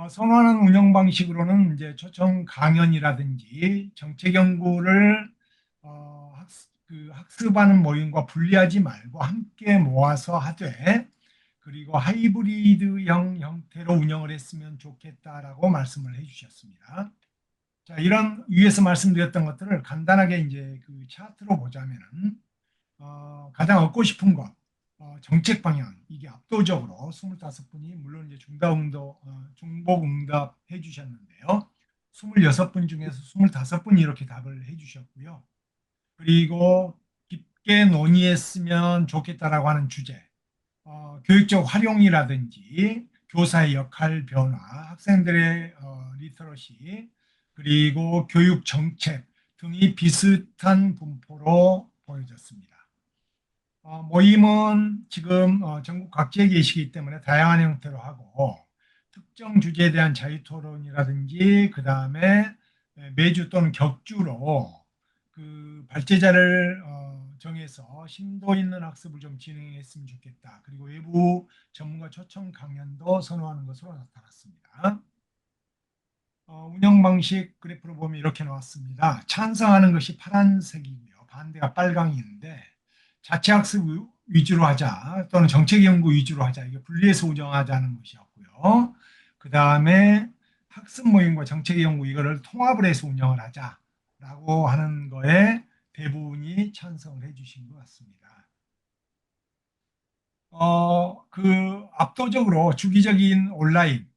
선호하는 운영 방식으로는 이제 초청 강연이라든지 정책 연구를 학습하는 모임과 분리하지 말고 함께 모아서 하되, 그리고 하이브리드형 형태로 운영을 했으면 좋겠다라고 말씀을 해주셨습니다. 자, 이런 위에서 말씀드렸던 것들을 간단하게 이제 그 차트로 보자면은 가장 얻고 싶은 것, 정책 방향, 이게 압도적으로 25분이 물론 이제 중복 응답 해주셨는데요. 26분 중에서 25분이 이렇게 답을 해주셨고요. 그리고 깊게 논의했으면 좋겠다라고 하는 주제, 교육적 활용이라든지 교사의 역할 변화, 학생들의 리터러시, 그리고 교육 정책 등이 비슷한 분포로 보여졌습니다. 모임은 지금 전국 각지에 계시기 때문에 다양한 형태로 하고, 특정 주제에 대한 자유토론이라든지 그 다음에 매주 또는 격주로 그 발제자를 정해서 심도 있는 학습을 좀 진행했으면 좋겠다. 그리고 외부 전문가 초청 강연도 선호하는 것으로 나타났습니다. 운영 방식 그래프로 보면 이렇게 나왔습니다. 찬성하는 것이 파란색이고요. 반대가 빨강인데, 자체 학습 위주로 하자 또는 정책 연구 위주로 하자, 이게 분리해서 운영하자는 것이었고요. 그 다음에 학습 모임과 정책 연구 이거를 통합을 해서 운영을 하자라고 하는 거에 대부분이 찬성을 해주신 것 같습니다. 압도적으로 주기적인 온라인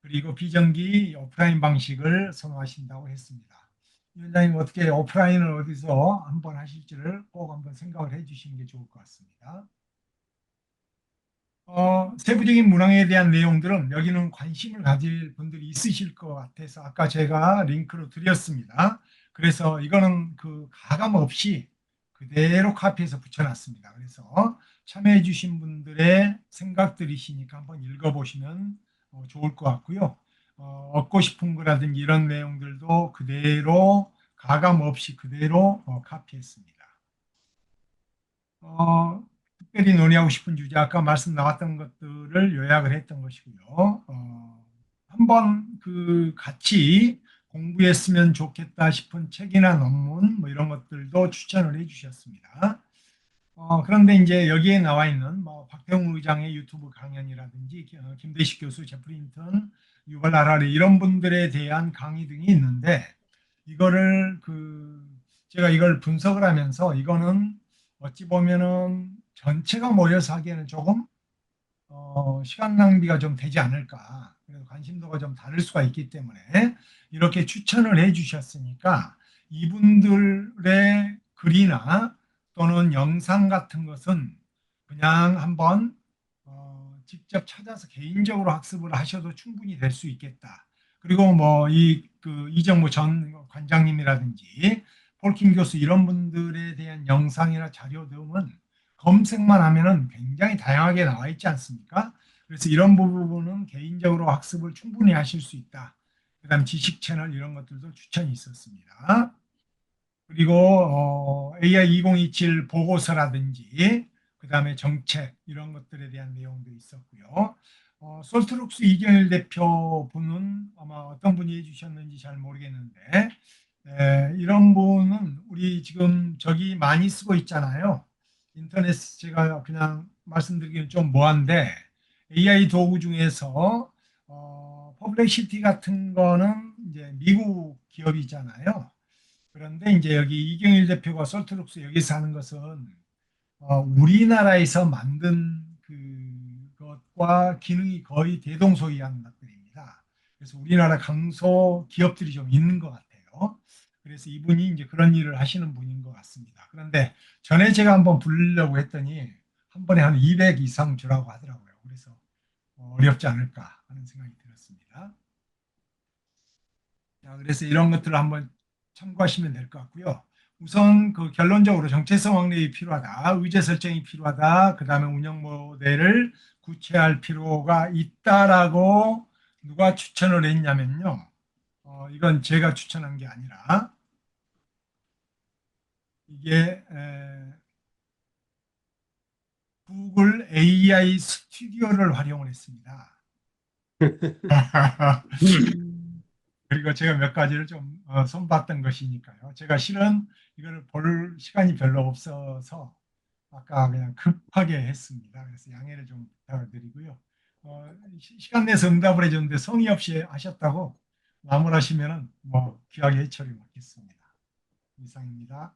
그리고 비정기 오프라인 방식을 선호하신다고 했습니다. 위원장님, 어떻게 오프라인을 어디서 한번 하실지를 꼭 한번 생각을 해주시는 게 좋을 것 같습니다. 세부적인 문항에 대한 내용들은 여기는 관심을 가질 분들이 있으실 것 같아서 아까 제가 링크로 드렸습니다. 그래서 이거는 그 가감 없이 그대로 카피해서 붙여놨습니다. 그래서 참여해 주신 분들의 생각들이시니까 한번 읽어보시면 좋을 것 같고요. 얻고 싶은 거라든지 이런 내용들도 그대로 가감 없이 그대로 카피했습니다. 특별히 논의하고 싶은 주제, 아까 말씀 나왔던 것들을 요약을 했던 것이고요. 한번 그 같이 공부했으면 좋겠다 싶은 책이나 논문 뭐 이런 것들도 추천을 해주셨습니다. 그런데 이제 여기에 나와 있는 뭐 박태웅 의장의 유튜브 강연이라든지 김대식 교수, 제프리 힌턴, 유발 하라리 이런 분들에 대한 강의 등이 있는데, 이거를 제가 이걸 분석을 하면서 이거는 어찌 보면은 전체가 모여서 하기에는 조금 시간 낭비가 좀 되지 않을까. 그래서 관심도가 좀 다를 수가 있기 때문에 이렇게 추천을 해 주셨으니까 이분들의 글이나 또는 영상 같은 것은 그냥 한번 직접 찾아서 개인적으로 학습을 하셔도 충분히 될 수 있겠다. 그리고 뭐 이정무 전 관장님이라든지 폴킴 교수 이런 분들에 대한 영상이나 자료 등은 검색만 하면은 굉장히 다양하게 나와 있지 않습니까? 그래서 이런 부분은 개인적으로 학습을 충분히 하실 수 있다. 그다음 지식 채널 이런 것들도 추천이 있었습니다. 그리고 AI 2027 보고서라든지 그다음에 정책 이런 것들에 대한 내용도 있었고요. 솔트룩스 이경일 대표분은 아마 어떤 분이 해주셨는지 잘 모르겠는데, 이런 분은 우리 지금 저기 많이 쓰고 있잖아요. 인터넷 제가 그냥 말씀드리기는 좀 뭐한데, AI 도구 중에서 퍼블렉시티 같은 거는 이제 미국 기업이잖아요. 그런데 이제 여기 이경일 대표가 솔트룩스 여기서 하는 것은 우리나라에서 만든 그것과 기능이 거의 대동소이한 것들입니다. 그래서 우리나라 강소 기업들이 좀 있는 것 같아요. 그래서 이분이 이제 그런 일을 하시는 분인 것 같습니다. 그런데 전에 제가 한번 부르려고 했더니 한 번에 한 200 이상 주라고 하더라고요. 그래서 어렵지 않을까 하는 생각이 들었습니다. 자, 그래서 이런 것들을 한번 참고하시면 될 것 같고요. 우선 그 결론적으로 정체성 확립이 필요하다, 의제 설정이 필요하다, 그 다음에 운영 모델을 구체화할 필요가 있다라고 누가 추천을 했냐면요. 이건 제가 추천한 게 아니라 이게 구글 AI 스튜디오를 활용을 했습니다. 그리고 제가 몇 가지를 좀 손봤던 것이니까요. 제가 실은 이걸 볼 시간이 별로 없어서 아까 그냥 급하게 했습니다. 그래서 양해를 좀 부탁드리고요. 시간 내서 응답을 해줬는데 성의 없이 하셨다고 나무라시면은 뭐 귀하게 처리 받겠습니다. 이상입니다.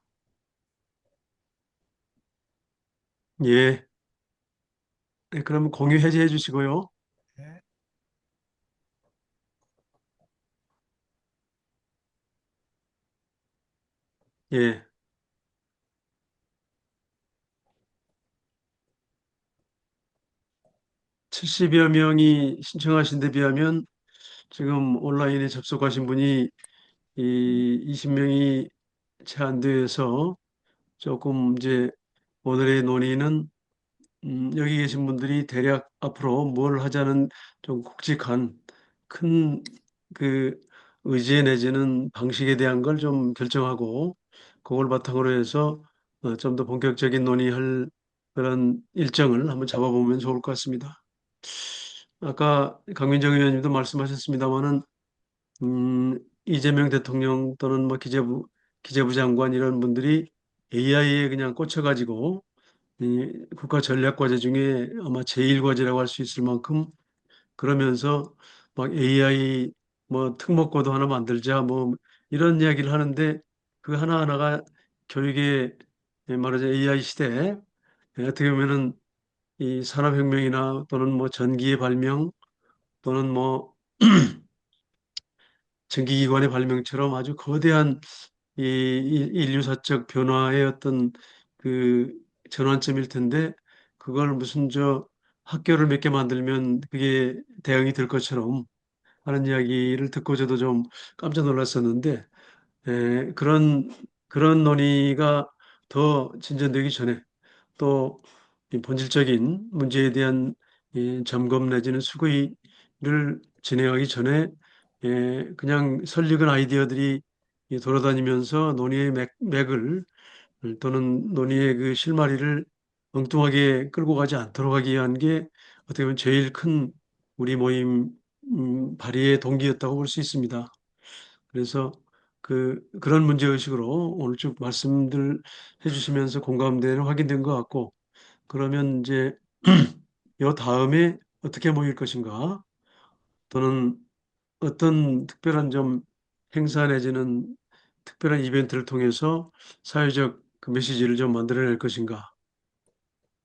예. 네, 그럼 공유 해제해 주시고요. 네. 예. (70여) 명이 신청하신 데 비하면 지금 온라인에 접속하신 분이 이 20명이 채 안 돼서 조금 이제 오늘의 논의는 여기 계신 분들이 대략 앞으로 뭘 하자는 좀 굵직한 큰 그 의제 내지는 방식에 대한 걸 좀 결정하고 그걸 바탕으로 해서 좀 더 본격적인 논의할 그런 일정을 한번 잡아보면 좋을 것 같습니다. 아까 강민정 의원님도 말씀하셨습니다마는 이재명 대통령 또는 뭐 기재부 장관 이런 분들이 AI에 그냥 꽂혀가지고 이 국가 전략 과제 중에 아마 제1 과제라고 할 수 있을 만큼 그러면서 막 AI 뭐 특목고도 하나 만들자 뭐 이런 이야기를 하는데 그 하나하나가 교육의 말하자면 AI 시대에 어떻게 보면은 이 산업혁명이나 또는 뭐 전기의 발명 또는 뭐 전기기관의 발명처럼 아주 거대한 이 인류사적 변화의 어떤 그 전환점일 텐데 그걸 무슨 학교를 몇 개 만들면 그게 대응이 될 것처럼 하는 이야기를 듣고 저도 좀 깜짝 놀랐었는데 그런 논의가 더 진전되기 전에 또 이 본질적인 문제에 대한 이 점검 내지는 수구의를 진행하기 전에 그냥 설익은 아이디어들이 돌아다니면서 논의의 맥을 또는 논의의 그 실마리를 엉뚱하게 끌고 가지 않도록 하기 위한 게 어떻게 보면 제일 큰 우리 모임 발의의 동기였다고 볼 수 있습니다. 그래서 그런 문제의식으로 오늘 쭉 말씀들 해주시면서 공감대는 확인된 것 같고 그러면 이제 요 다음에 어떻게 모일 것인가 또는 어떤 특별한 좀 행사 내지는 특별한 이벤트를 통해서 사회적 그 메시지를 좀 만들어낼 것인가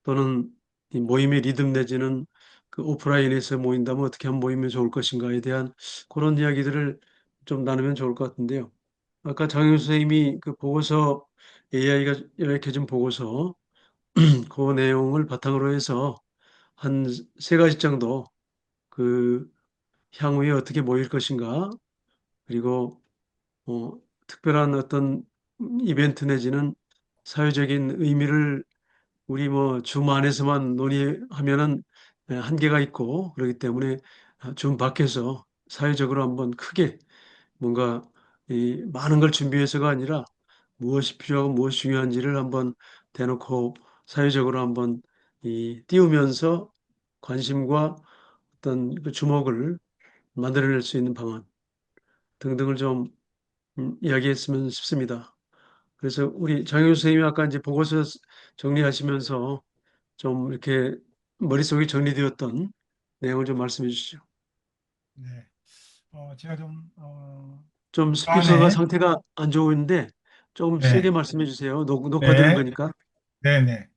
또는 이 모임의 리듬 내지는 그 오프라인에서 모인다면 어떻게 하면 모이면 좋을 것인가에 대한 그런 이야기들을 좀 나누면 좋을 것 같은데요. 아까 장영 선생님이 그 보고서 AI가 요약해준 보고서 그 내용을 바탕으로 해서 한 세 가지 정도 그 향후에 어떻게 모일 것인가 그리고 특별한 어떤 이벤트 내지는 사회적인 의미를 우리 뭐 줌 안에서만 논의하면은 한계가 있고 그렇기 때문에 줌 밖에서 사회적으로 한번 크게 뭔가 이 많은 걸 준비해서가 아니라 무엇이 필요하고 무엇이 중요한지를 한번 대놓고 사회적으로 한번 띄우면서 관심과 어떤 그 주목을 만들어낼 수 있는 방안 등등을 좀 이야기했으면 싶습니다. 그래서 우리 장효 선생님이 아까 이제 보고서 정리하시면서 좀 이렇게 머릿속에 정리되었던 내용을 좀 말씀해 주시죠. 네. 제가 좀 스피커가 그간에 상태가 안 좋은데 조금 세게 네, 말씀해 주세요. 녹화되는 네, 거니까. 네, 네.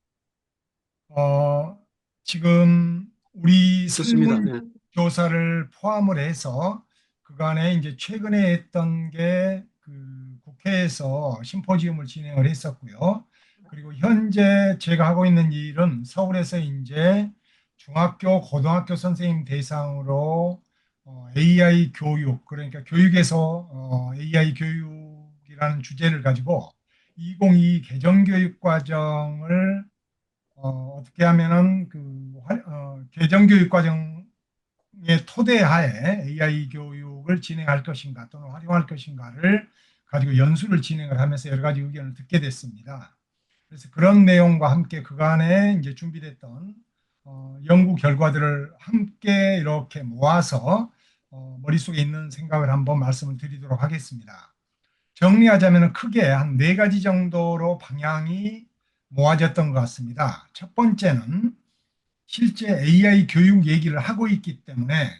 지금 우리 좋습니다. 네. 설문조사를 포함을 해서 그간에 이제 최근에 했던 게 그 국회에서 심포지움을 진행을 했었고요. 그리고 현재 제가 하고 있는 일은 서울에서 이제 중학교, 고등학교 선생님 대상으로 AI 교육, 그러니까 교육에서 AI 교육이라는 주제를 가지고 2022 개정교육과정을 어떻게 하면은 개정교육 과정의 토대하에 AI 교육을 진행할 것인가 또는 활용할 것인가를 가지고 연수를 진행을 하면서 여러 가지 의견을 듣게 됐습니다. 그래서 그런 내용과 함께 그간에 이제 준비됐던 연구 결과들을 함께 이렇게 모아서 머릿속에 있는 생각을 한번 말씀을 드리도록 하겠습니다. 정리하자면 크게 한 4가지 정도로 방향이 모아졌던 것 같습니다. 첫 번째는 실제 AI 교육 얘기를 하고 있기 때문에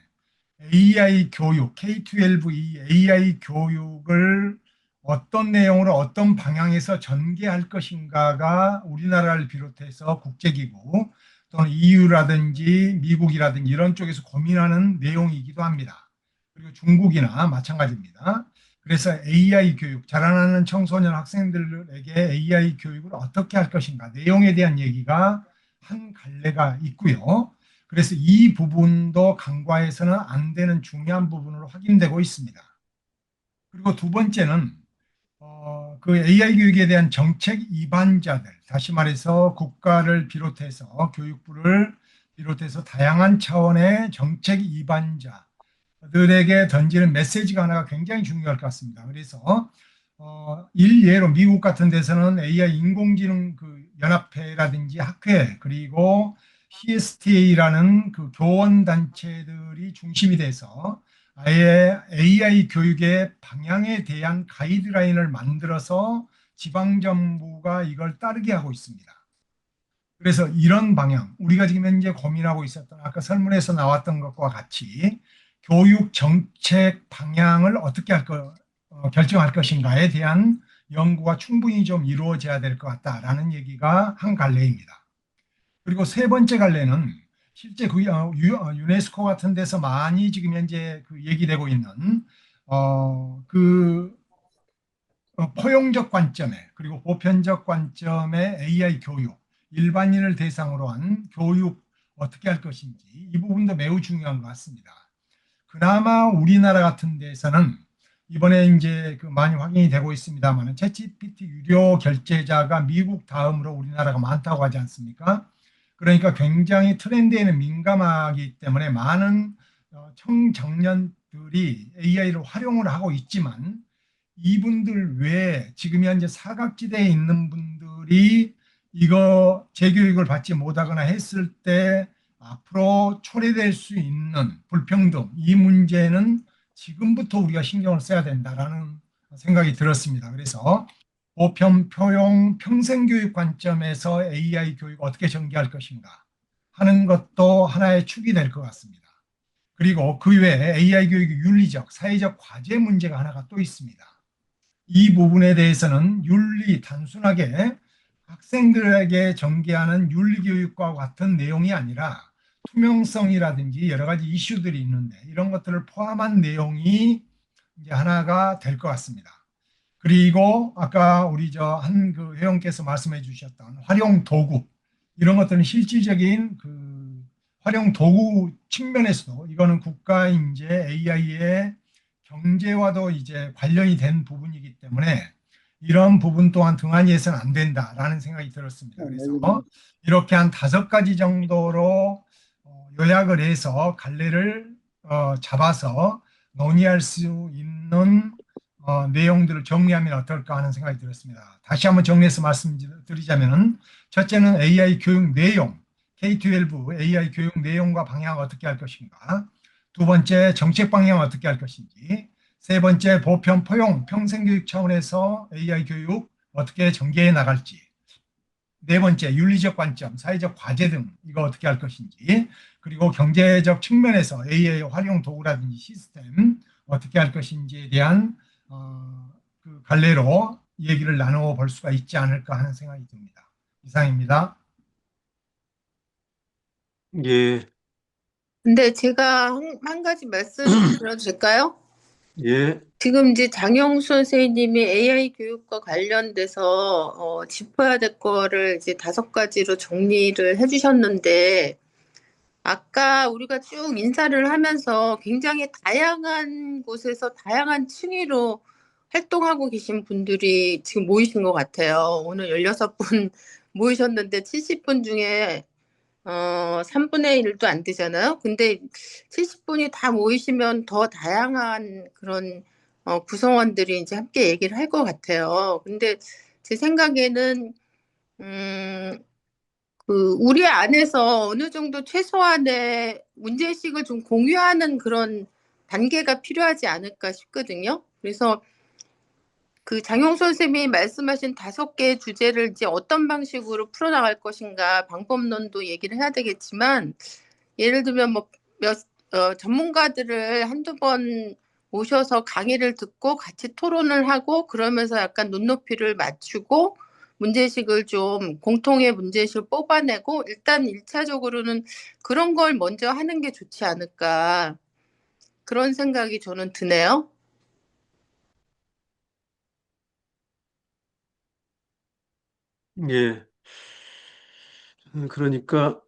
AI 교육, K-12 이 AI 교육을 어떤 내용으로 어떤 방향에서 전개할 것인가가 우리나라를 비롯해서 국제기구 또는 EU라든지 미국이라든지 이런 쪽에서 고민하는 내용이기도 합니다. 그리고 중국이나 마찬가지입니다. 그래서 AI 교육, 자라나는 청소년 학생들에게 AI 교육을 어떻게 할 것인가 내용에 대한 얘기가 한 갈래가 있고요. 그래서 이 부분도 간과해서는 안 되는 중요한 부분으로 확인되고 있습니다. 그리고 두 번째는 그 AI 교육에 대한 정책 이반자들, 다시 말해서 국가를 비롯해서 교육부를 비롯해서 다양한 차원의 정책 이반자들에게 던지는 메시지가 하나가 굉장히 중요할 것 같습니다. 그래서 일예로 미국 같은 데서는 AI 인공지능 그 연합회라든지 학회 그리고 CSTA라는 그 교원 단체들이 중심이 돼서 아예 AI 교육의 방향에 대한 가이드라인을 만들어서 지방정부가 이걸 따르게 하고 있습니다. 그래서 이런 방향, 우리가 지금 현재 고민하고 있었던 아까 설문에서 나왔던 것과 같이 교육 정책 방향을 어떻게 결정할 것인가에 대한 연구가 충분히 좀 이루어져야 될 것 같다라는 얘기가 한 갈래입니다. 그리고 세 번째 갈래는 실제 그 유네스코 같은 데서 많이 지금 현재 그 얘기되고 있는 포용적 관점에 그리고 보편적 관점의 AI 교육, 일반인을 대상으로 한 교육 어떻게 할 것인지 이 부분도 매우 중요한 것 같습니다. 그나마 우리나라 같은 데서는 이번에 이제 그 많이 확인이 되고 있습니다만 챗GPT 유료 결제자가 미국 다음으로 우리나라가 많다고 하지 않습니까? 그러니까 굉장히 트렌드에는 민감하기 때문에 많은 청장년들이 AI를 활용을 하고 있지만 이분들 외에 지금 현재 사각지대에 있는 분들이 이거 재교육을 받지 못하거나 했을 때 앞으로 초래될 수 있는 불평등, 이 문제는 지금부터 우리가 신경을 써야 된다라는 생각이 들었습니다. 그래서 보편, 표용, 평생교육 관점에서 AI 교육 어떻게 전개할 것인가 하는 것도 하나의 축이 될 것 같습니다. 그리고 그 외에 AI 교육의 윤리적, 사회적 과제 문제가 하나가 또 있습니다. 이 부분에 대해서는 윤리, 단순하게 학생들에게 전개하는 윤리교육과 같은 내용이 아니라 투명성이라든지 여러 가지 이슈들이 있는데 이런 것들을 포함한 내용이 이제 하나가 될 것 같습니다. 그리고 아까 우리 그 회원께서 말씀해 주셨던 활용 도구 이런 것들은 실질적인 그 활용 도구 측면에서도 이거는 국가 이제 AI의 경제와도 이제 관련이 된 부분이기 때문에 이런 부분 또한 등한히해서는 안 된다라는 생각이 들었습니다. 그래서 이렇게 한 5가지 정도로 요약을 해서 갈래를 잡아서 논의할 수 있는 내용들을 정리하면 어떨까 하는 생각이 들었습니다. 다시 한번 정리해서 말씀드리자면 첫째는 AI 교육 내용, K-12 AI 교육 내용과 방향을 어떻게 할 것인가. 두 번째 정책 방향을 어떻게 할 것인지. 세 번째 보편, 포용, 평생교육 차원에서 AI 교육 어떻게 전개해 나갈지. 네 번째 윤리적 관점, 사회적 과제 등 이거 어떻게 할 것인지. 그리고 경제적 측면에서 AI 활용 도구라든지 시스템 어떻게 할 것인지에 대한 그 갈래로 얘기를 나누어 볼 수가 있지 않을까 하는 생각이 듭니다. 이상입니다. 예, 근데 제가 한 가지 말씀드려도 될까요? 예, 지금 이제 장영수 선생님이 AI 교육과 관련돼서 짚어야 될 거를 이제 5가지로 정리를 해주셨는데, 아까 우리가 쭉 인사를 하면서 굉장히 다양한 곳에서 다양한 층위로 활동하고 계신 분들이 지금 모이신 것 같아요. 오늘 16분 모이셨는데 70분 중에 3분의 1도 안 되잖아요. 근데 70분이 다 모이시면 더 다양한 그런 구성원들이 이제 함께 얘기를 할 것 같아요. 근데 제 생각에는 우리 안에서 어느 정도 최소한의 문제의식을 좀 공유하는 그런 단계가 필요하지 않을까 싶거든요. 그래서 장용 선생님이 말씀하신 5개의 주제를 이제 어떤 방식으로 풀어나갈 것인가 방법론도 얘기를 해야 되겠지만, 예를 들면 전문가들을 한두 번 모셔서 강의를 듣고 같이 토론을 하고 그러면서 약간 눈높이를 맞추고 문제의식을 좀 공통의 문제의식을 뽑아내고 일단 1차적으로는 그런 걸 먼저 하는 게 좋지 않을까, 그런 생각이 저는 드네요. 예. 그러니까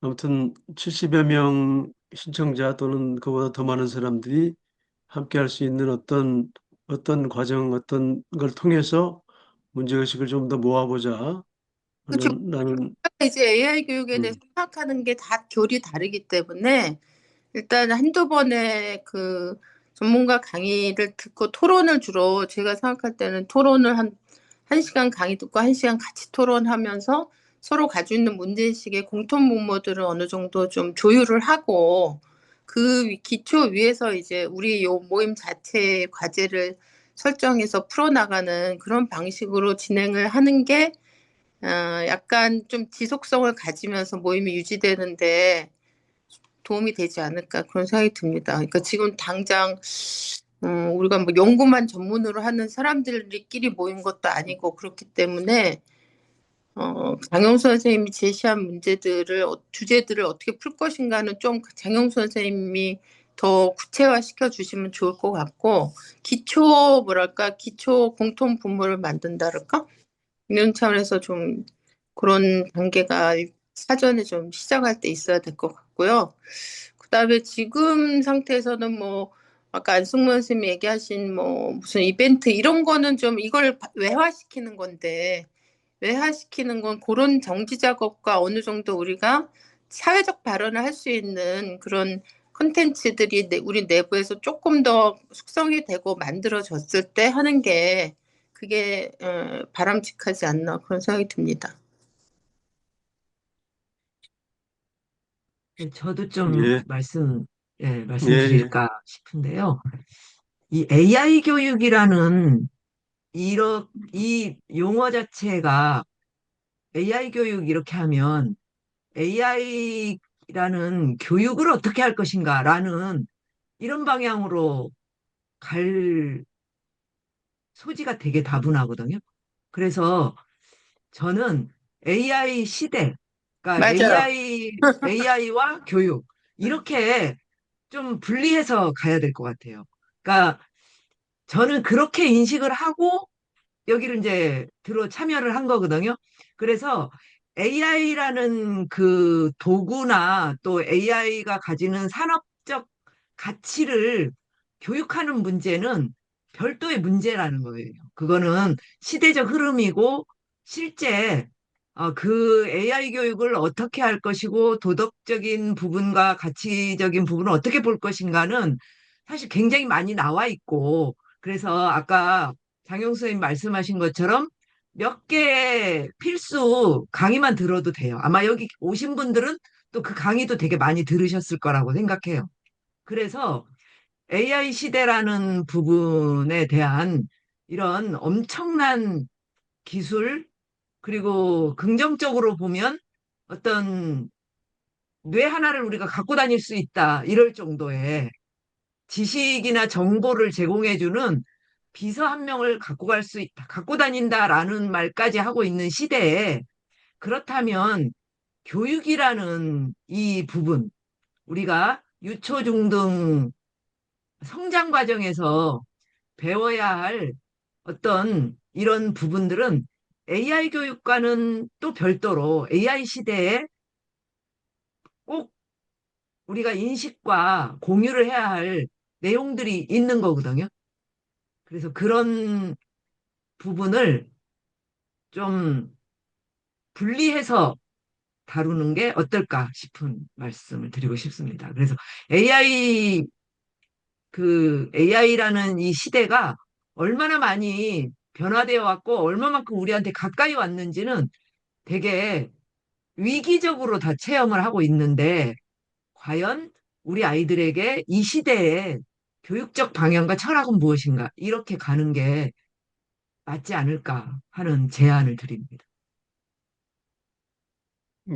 아무튼 70여 명 신청자 또는 그보다 더 많은 사람들이 함께 할 수 있는 어떤 과정, 어떤 걸 통해서 문제의식을 좀 더 모아보자 그렇죠. 나는, 이제 AI 교육에 대해서 생각하는 게 다 결이 다르기 때문에 일단 한두 번의 전문가 강의를 듣고 토론을, 주로 제가 생각할 때는 토론을 한 시간 강의 듣고 1시간 같이 토론하면서 서로 가지고 있는 문제의식의 공통 분모들을 어느 정도 좀 조율을 하고 그 기초 위에서 이제 우리 요 모임 자체의 과제를 설정해서 풀어나가는 그런 방식으로 진행을 하는 게 약간 좀 지속성을 가지면서 모임이 유지되는데 도움이 되지 않을까, 그런 생각이 듭니다. 그러니까 지금 당장 우리가 연구만 전문으로 하는 사람들끼리 모인 것도 아니고 그렇기 때문에 장영수 선생님이 제시한 주제들을 어떻게 풀 것인가는 좀 장영수 선생님이 더 구체화시켜 주시면 좋을 것 같고, 기초 공통 분모를 만든다랄까? 이런 차원에서 좀 그런 단계가 사전에 좀 시작할 때 있어야 될 것 같고요. 그다음에 지금 상태에서는 아까 안승문 선생님이 얘기하신 무슨 이벤트 이런 거는 좀 이걸 외화시키는 건데, 외화시키는 건 그런 정지 작업과 어느 정도 우리가 사회적 발언을 할 수 있는 그런 콘텐츠들이 우리 내부에서 조금 더 숙성이 되고 만들어졌을 때 하는 게 그게 바람직하지 않나, 그런 생각이 듭니다. 저도 좀 예, 예, 예. 말씀드릴까 싶은데요. 이 AI 교육이라는 이 용어 자체가 AI 교육 이렇게 하면 AI라는 교육을 어떻게 할 것인가라는 이런 방향으로 갈 소지가 되게 다분하거든요. 그래서 저는 AI 시대, 그러니까 맞아요. AI와 교육 이렇게 좀 분리해서 가야 될 것 같아요. 그러니까 저는 그렇게 인식을 하고 여기를 이제 참여를 한 거거든요. 그래서 AI라는 그 도구나 또 AI가 가지는 산업적 가치를 교육하는 문제는 별도의 문제라는 거예요. 그거는 시대적 흐름이고 실제 그 AI 교육을 어떻게 할 것이고 도덕적인 부분과 가치적인 부분을 어떻게 볼 것인가는 사실 굉장히 많이 나와 있고, 그래서 아까 장영수 선생님 말씀하신 것처럼 몇 개의 필수 강의만 들어도 돼요. 아마 여기 오신 분들은 또 그 강의도 되게 많이 들으셨을 거라고 생각해요. 그래서 AI 시대라는 부분에 대한 이런 엄청난 기술, 그리고 긍정적으로 보면 어떤 뇌 하나를 우리가 갖고 다닐 수 있다, 이럴 정도의 지식이나 정보를 제공해주는 비서 한 명을 갖고 갈 수 있다, 갖고 다닌다라는 말까지 하고 있는 시대에, 그렇다면 교육이라는 이 부분, 우리가 유초, 중등 성장 과정에서 배워야 할 어떤 이런 부분들은 AI 교육과는 또 별도로 AI 시대에 꼭 우리가 인식과 공유를 해야 할 내용들이 있는 거거든요. 그래서 그런 부분을 좀 분리해서 다루는 게 어떨까 싶은 말씀을 드리고 싶습니다. 그래서 AI라는 이 시대가 얼마나 많이 변화되어 왔고 얼마만큼 우리한테 가까이 왔는지는 되게 위기적으로 다 체험을 하고 있는데, 과연 우리 아이들에게 이 시대의 교육적 방향과 철학은 무엇인가? 이렇게 가는 게 맞지 않을까 하는 제안을 드립니다.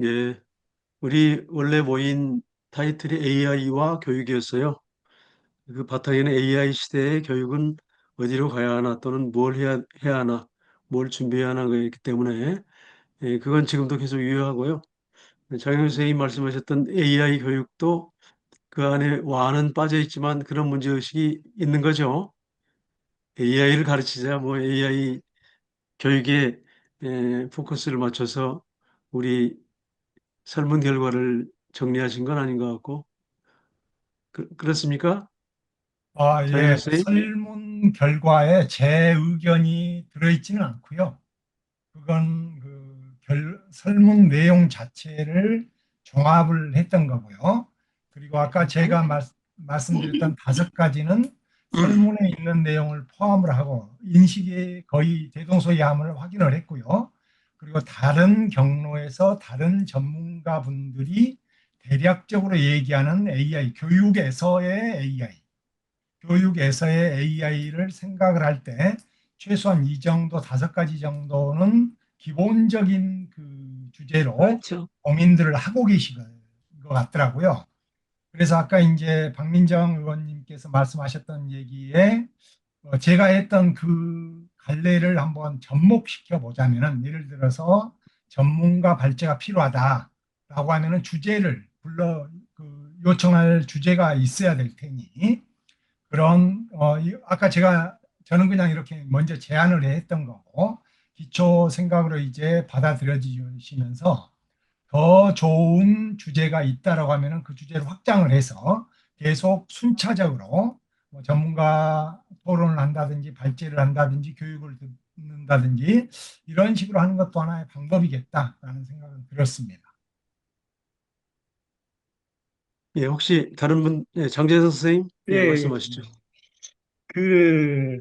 예, 우리 원래 모인 타이틀이 AI와 교육이었어요. 그 바탕에는 AI 시대의 교육은 어디로 가야 하나 또는 뭘 해야 하나, 뭘 준비해야 하나 거였기 때문에 그건 지금도 계속 유효하고요. 장영 선생님 말씀하셨던 AI 교육도 그 안에 와는 빠져 있지만 그런 문제의식이 있는 거죠. AI를 가르치자 뭐 AI 교육에 포커스를 맞춰서 우리 설문 결과를 정리하신 건 아닌 것 같고 그렇습니까? 장영 예, 선생님? 설문 결과에 제 의견이 들어있지는 않고요. 그건 그 설문 내용 자체를 종합을 했던 거고요. 그리고 아까 제가 말씀드렸던 5가지는 설문에 있는 내용을 포함을 하고 인식이 거의 대동소이함을 확인을 했고요. 그리고 다른 경로에서 다른 전문가분들이 대략적으로 얘기하는 AI, 교육에서의 AI를 생각을 할 때 최소한 이 정도 5가지 정도는 기본적인 그 주제로 그렇죠. 고민들을 하고 계신 것 같더라고요. 그래서 아까 이제 박민정 의원님께서 말씀하셨던 얘기에 제가 했던 그 갈래를 한번 접목시켜 보자면은 예를 들어서 전문가 발제가 필요하다라고 하면은 주제를 요청할 주제가 있어야 될 테니 그런 아까 저는 그냥 이렇게 먼저 제안을 했던 거고 기초 생각으로 이제 받아들여 주시면서 더 좋은 주제가 있다라고 하면은 그 주제를 확장을 해서 계속 순차적으로 뭐 전문가 토론을 한다든지 발제를 한다든지 교육을 듣는다든지 이런 식으로 하는 것도 하나의 방법이겠다라는 생각은 들었습니다. 예, 혹시 다른 분, 장재선 선생님, 예, 예, 말씀하시죠. 그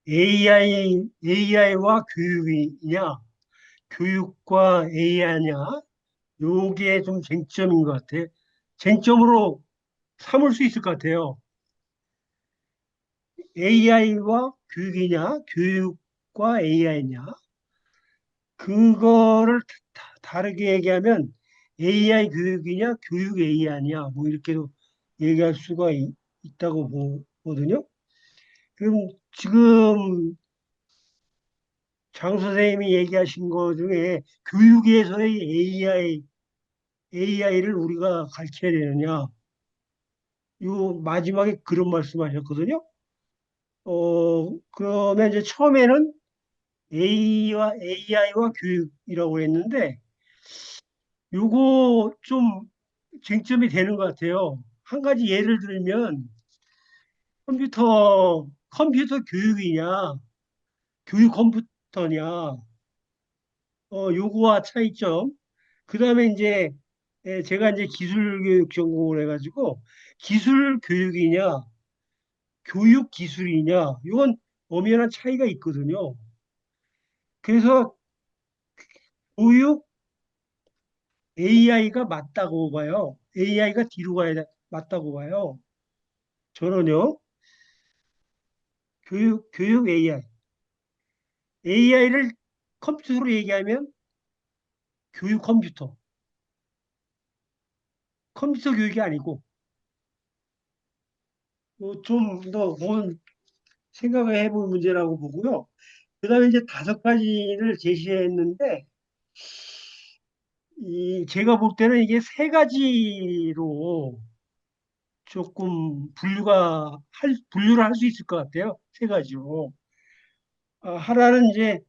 AI와 교육이냐, 교육과 AI냐, 요게 좀 쟁점인 것 같아요. 쟁점으로 삼을 수 있을 것 같아요. AI와 교육이냐, 교육과 AI냐, 그거를 다르게 얘기하면 AI 교육이냐, 교육 AI냐, 뭐 이렇게도 얘기할 수가 있다고 보거든요. 그럼 지금 장 선생님이 얘기하신 것 중에 교육에서의 AI를 우리가 가르쳐야 되느냐, 요 마지막에 그런 말씀하셨거든요. 그러면 이제 처음에는 AI와 교육이라고 했는데, 요거 좀 쟁점이 되는 것 같아요. 한 가지 예를 들면, 컴퓨터 교육이냐, 교육 컴퓨터냐, 요거와 차이점. 그 다음에 이제, 제가 이제 기술교육 전공을 해가지고, 기술 교육이냐, 교육 기술이냐, 이건 엄연한 차이가 있거든요. 그래서 교육 AI가 맞다고 봐요. AI가 뒤로 맞다고 봐요. 저는요, 교육 AI. AI를 컴퓨터로 얘기하면 교육 컴퓨터 교육이 아니고, 좀 더 생각을 해볼 문제라고 보고요. 그 다음에 이제 5가지를 제시했는데, 제가 볼 때는 이게 3가지로 조금 분류를 할 수 있을 것 같아요. 3가지로. 하나는 이제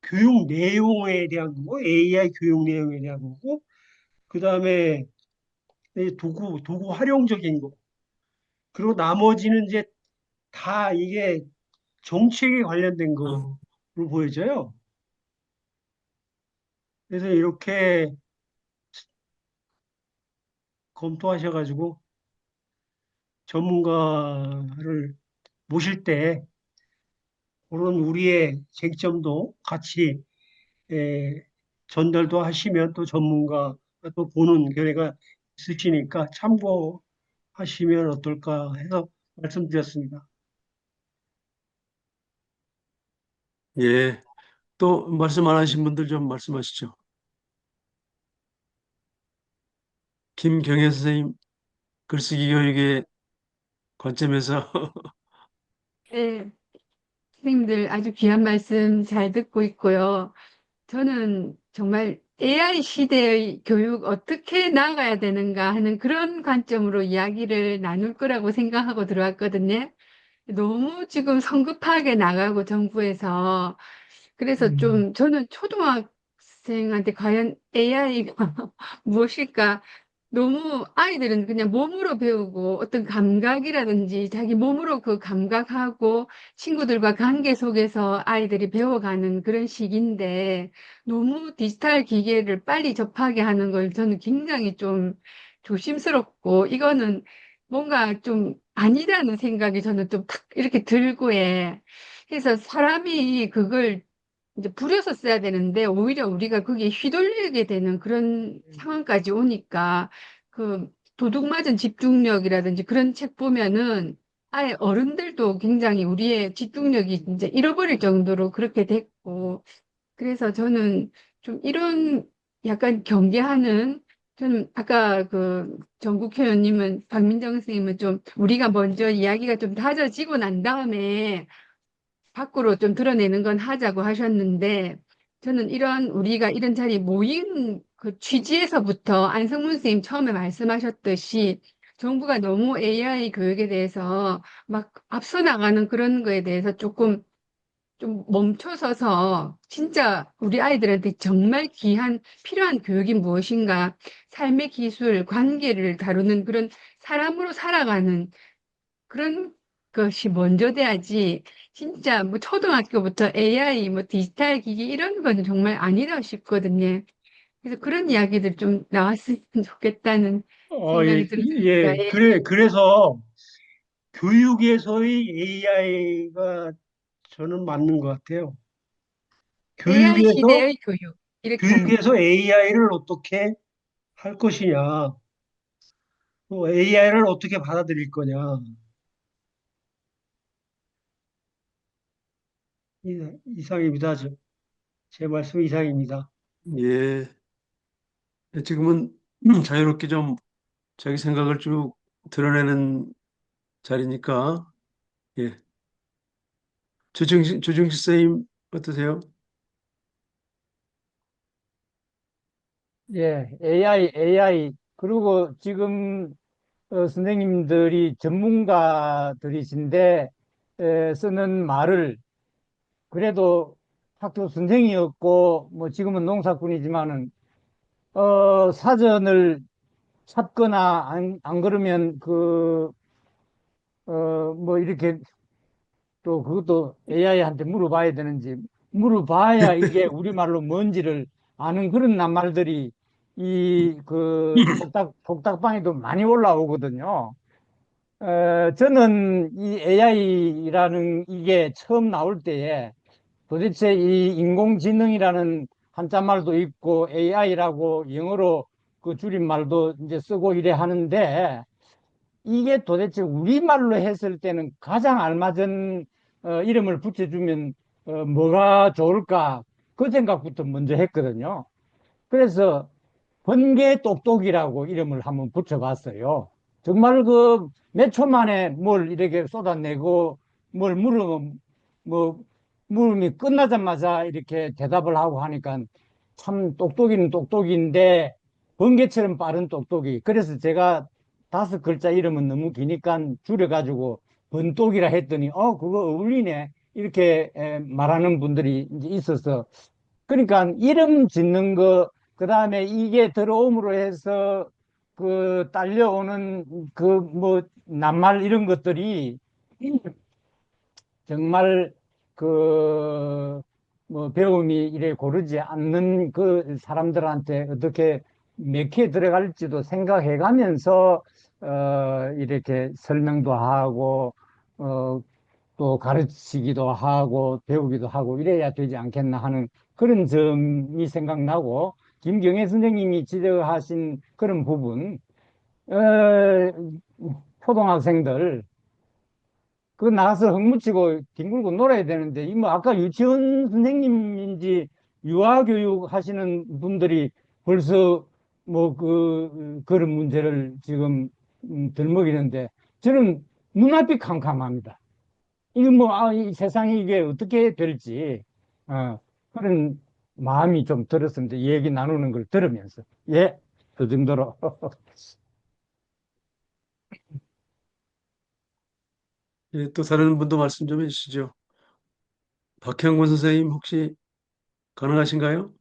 교육 내용에 대한 거고, AI 교육 내용에 대한 거고, 그 다음에 도구 활용적인 거. 그리고 나머지는 이제 다 이게 정책에 관련된 거로 보여져요. 그래서 이렇게 검토하셔가지고 전문가를 모실 때 그런 우리의 쟁점도 같이 에, 전달도 하시면 또 전문가 또 보는 견해가 있으시니까 참고하시면 어떨까 해서 말씀드렸습니다. 예. 또 말씀 안 하신 분들 좀 말씀하시죠. 김경혜 선생님, 글쓰기 교육의 관점에서 네, 선생님들 아주 귀한 말씀 잘 듣고 있고요. 저는 정말 AI 시대의 교육 어떻게 나아가야 되는가 하는 그런 관점으로 이야기를 나눌 거라고 생각하고 들어왔거든요. 너무 지금 성급하게 나가고 정부에서 그래서 좀 저는 초등학생한테 과연 AI가 무엇일까? 너무 아이들은 그냥 몸으로 배우고 어떤 감각이라든지 자기 몸으로 그 감각하고 친구들과 관계 속에서 아이들이 배워가는 그런 시기인데 너무 디지털 기계를 빨리 접하게 하는 걸 저는 굉장히 좀 조심스럽고 이거는 뭔가 좀 아니라는 생각이 저는 좀 탁 이렇게 들고 해. 그래서 사람이 그걸 이제 부려서 써야 되는데 오히려 우리가 거기에 휘둘리게 되는 그런 상황까지 오니까 그 도둑 맞은 집중력이라든지 그런 책 보면은 아예 어른들도 굉장히 우리의 집중력이 이제 잃어버릴 정도로 그렇게 됐고 그래서 저는 좀 이런 약간 경계하는 저는 아까 그 정국현 의원님은 박민정 선생님은 좀 우리가 먼저 이야기가 좀 다져지고 난 다음에 밖으로 좀 드러내는 건 하자고 하셨는데 저는 이런 우리가 이런 자리에 모인 그 취지에서부터 안성문 선생님 처음에 말씀하셨듯이 정부가 너무 AI 교육에 대해서 막 앞서 나가는 그런 거에 대해서 조금 좀 멈춰서서 진짜 우리 아이들한테 정말 귀한 필요한 교육이 무엇인가 삶의 기술, 관계를 다루는 그런 사람으로 살아가는 그런 것이 먼저 돼야지 진짜 뭐 초등학교부터 AI 뭐 디지털 기기 이런 거는 정말 아니라 싶거든요. 그래서 그런 이야기들 좀 나왔으면 좋겠다는 생각이 들었습니다. 예. 그래서 교육에서의 AI가 저는 맞는 것 같아요. AI 교육에서, 시대의 교육 이렇게 하는 교육에서 AI를 어떻게 할 것이냐, 또 AI를 어떻게 받아들일 거냐. 이상입니다. 제 말씀 이상입니다. 예. 지금은 자유롭게 좀 자기 생각을 쭉 드러내는 자리니까 예. 주중식 선생님 어떠세요? 예, AI. 그리고 지금 선생님들이 전문가들이신데 쓰는 말을 그래도 학교 선생이었고 뭐 지금은 농사꾼이지만은 사전을 찾거나 안 그러면 뭐 이렇게 또 그것도 AI한테 물어봐야 되는지 물어봐야 이게 우리말로 뭔지를 아는 그런 낱말들이 이 그 복닥방에도 많이 올라오거든요. 저는 이 AI라는 이게 처음 나올 때에 도대체 이 인공지능이라는 한자말도 있고 AI라고 영어로 그 줄임말도 이제 쓰고 이래 하는데 이게 도대체 우리말로 했을 때는 가장 알맞은 이름을 붙여주면 뭐가 좋을까 그 생각부터 먼저 했거든요. 그래서 번개 똑똑이라고 이름을 한번 붙여봤어요. 정말 그 몇 초 만에 뭘 이렇게 쏟아내고 뭘 물으면 뭐 물음이 끝나자마자 이렇게 대답을 하고 하니까 참 똑똑이는 똑똑인데 번개처럼 빠른 똑똑이. 그래서 제가 5글자 이름은 너무 기니까 줄여가지고 번똑이라 했더니 그거 어울리네 이렇게 말하는 분들이 이제 있어서 그러니까 이름 짓는 거 그다음에 이게 들어옴으로 해서 그 딸려오는 그 뭐 낱말 이런 것들이 정말 그 뭐 배움이 이래 고르지 않는 그 사람들한테 어떻게 맥혀 들어갈지도 생각해 가면서 이렇게 설명도 하고 또 가르치기도 하고 배우기도 하고 이래야 되지 않겠나 하는 그런 점이 생각나고, 김경애 선생님이 지적하신 그런 부분, 어, 초등학생들 그 나가서 흙묻히고 뒹굴고 놀아야 되는데, 이 뭐 아까 유치원 선생님인지 유아교육 하시는 분들이 벌써 뭐 그런 문제를 지금 들먹이는데, 저는 눈앞이 캄캄합니다. 이거 뭐, 이 세상이 이게 어떻게 될지, 그런 마음이 좀 들었습니다. 이 얘기 나누는 걸 들으면서. 예, 그 정도로. 예, 또 다른 분도 말씀 좀 해주시죠. 박형근 선생님 혹시 가능하신가요?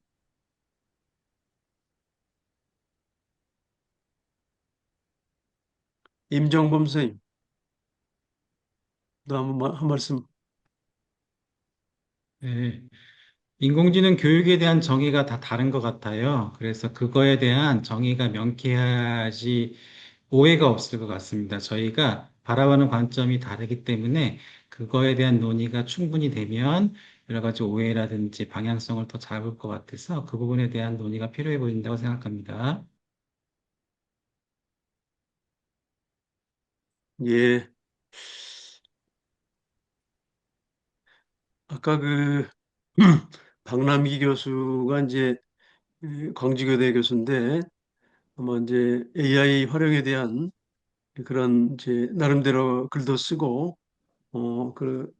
임정범 선생님, 또 한 말씀. 네. 인공지능 교육에 대한 정의가 다 다른 것 같아요. 그래서 그거에 대한 정의가 명쾌하지 오해가 없을 것 같습니다. 저희가 바라보는 관점이 다르기 때문에 그거에 대한 논의가 충분히 되면 여러 가지 오해라든지 방향성을 더 잡을 것 같아서 그 부분에 대한 논의가 필요해 보인다고 생각합니다. 예, 아까 박남기 교수가 이제 광주교대 교수인데, 아마 이제 AI 활용에 대한 그런 이제 나름대로 글도 쓰고, 그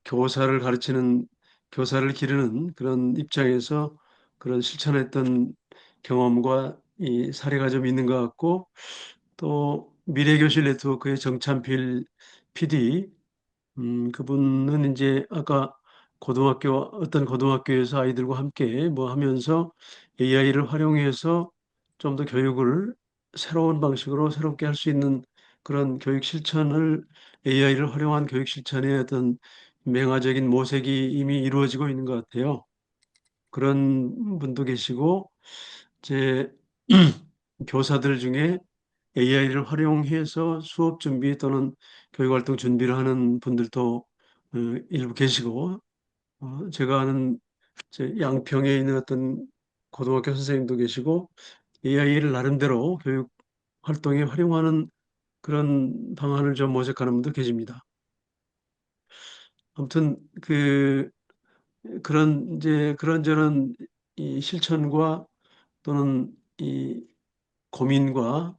교사를 가르치는, 교사를 기르는 그런 입장에서 그런 실천했던 경험과 이 사례가 좀 있는 것 같고, 또 미래교실 네트워크의 정찬필 PD, 그분은 이제 아까 어떤 고등학교에서 아이들과 함께 뭐 하면서 AI를 활용해서 좀 더 교육을 새로운 방식으로 새롭게 할 수 있는 그런 교육 실천을, AI를 활용한 교육 실천의 어떤 맹화적인 모색이 이미 이루어지고 있는 것 같아요. 그런 분도 계시고, 제 교사들 중에 AI를 활용해서 수업 준비 또는 교육활동 준비를 하는 분들도 일부 계시고, 제가 아는 제 양평에 있는 어떤 고등학교 선생님도 계시고, AI를 나름대로 교육 활동에 활용하는 그런 방안을 좀 모색하는 분도 계십니다. 아무튼 그런 이제 그런저런 이 실천과 또는 이 고민과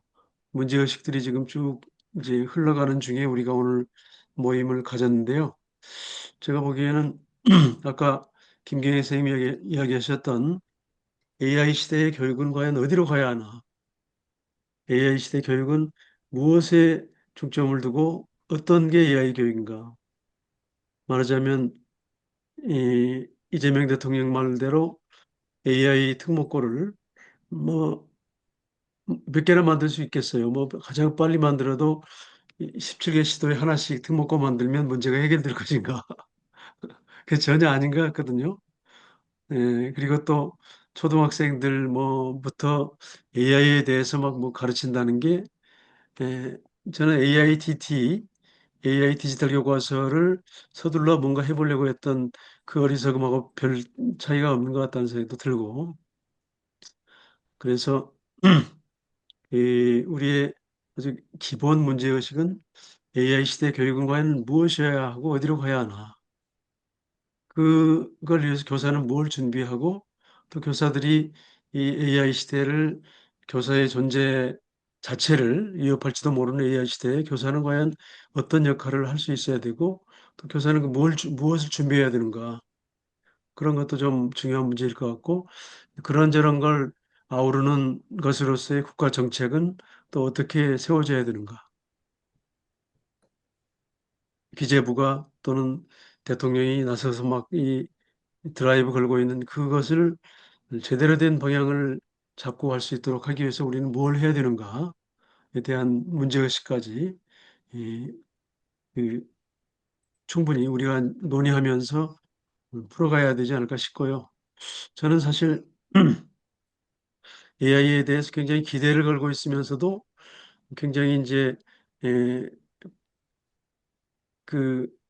문제의식들이 지금 쭉 이제 흘러가는 중에 우리가 오늘 모임을 가졌는데요. 제가 보기에는 아까 김경혜 선생님이 이야기하셨던 AI 시대의 교육은 과연 어디로 가야 하나? AI 시대 교육은 무엇에 중점을 두고 어떤 게 AI 교육인가? 말하자면 이재명 대통령 말대로 AI 특목고를 뭐 몇 개나 만들 수 있겠어요. 뭐 가장 빨리 만들어도 17개 시도에 하나씩 특목고 만들면 문제가 해결될 것인가? 그 전혀 아닌 것 같거든요. 그리고 또 초등학생들 뭐부터 AI에 대해서 막 뭐 가르친다는 게, 에, 저는 AI 디지털 교과서를 서둘러 뭔가 해보려고 했던 그 어리석음하고 별 차이가 없는 것 같다는 생각도 들고, 그래서 우리의 아주 기본 문제의식은 AI 시대 교육은 과연 무엇이어야 하고 어디로 가야 하나. 그걸 위해서 교사는 뭘 준비하고, 또 교사들이 이 AI 시대를, 교사의 존재 자체를 위협할지도 모르는 AI 시대에 교사는 과연 어떤 역할을 할 수 있어야 되고, 또 교사는 무엇을 준비해야 되는가. 그런 것도 좀 중요한 문제일 것 같고, 그런저런 걸 아우르는 것으로서의 국가 정책은 또 어떻게 세워져야 되는가. 기재부가 또는 대통령이 나서서 막 이 드라이브 걸고 있는 그것을 제대로 된 방향을 잡고 갈 수 있도록 하기 위해서 우리는 뭘 해야 되는가에 대한 문제의식까지 이, 그 충분히 우리가 논의하면서 풀어가야 되지 않을까 싶고요. 저는 사실 AI에 대해서 굉장히 기대를 걸고 있으면서도 굉장히 이제 에,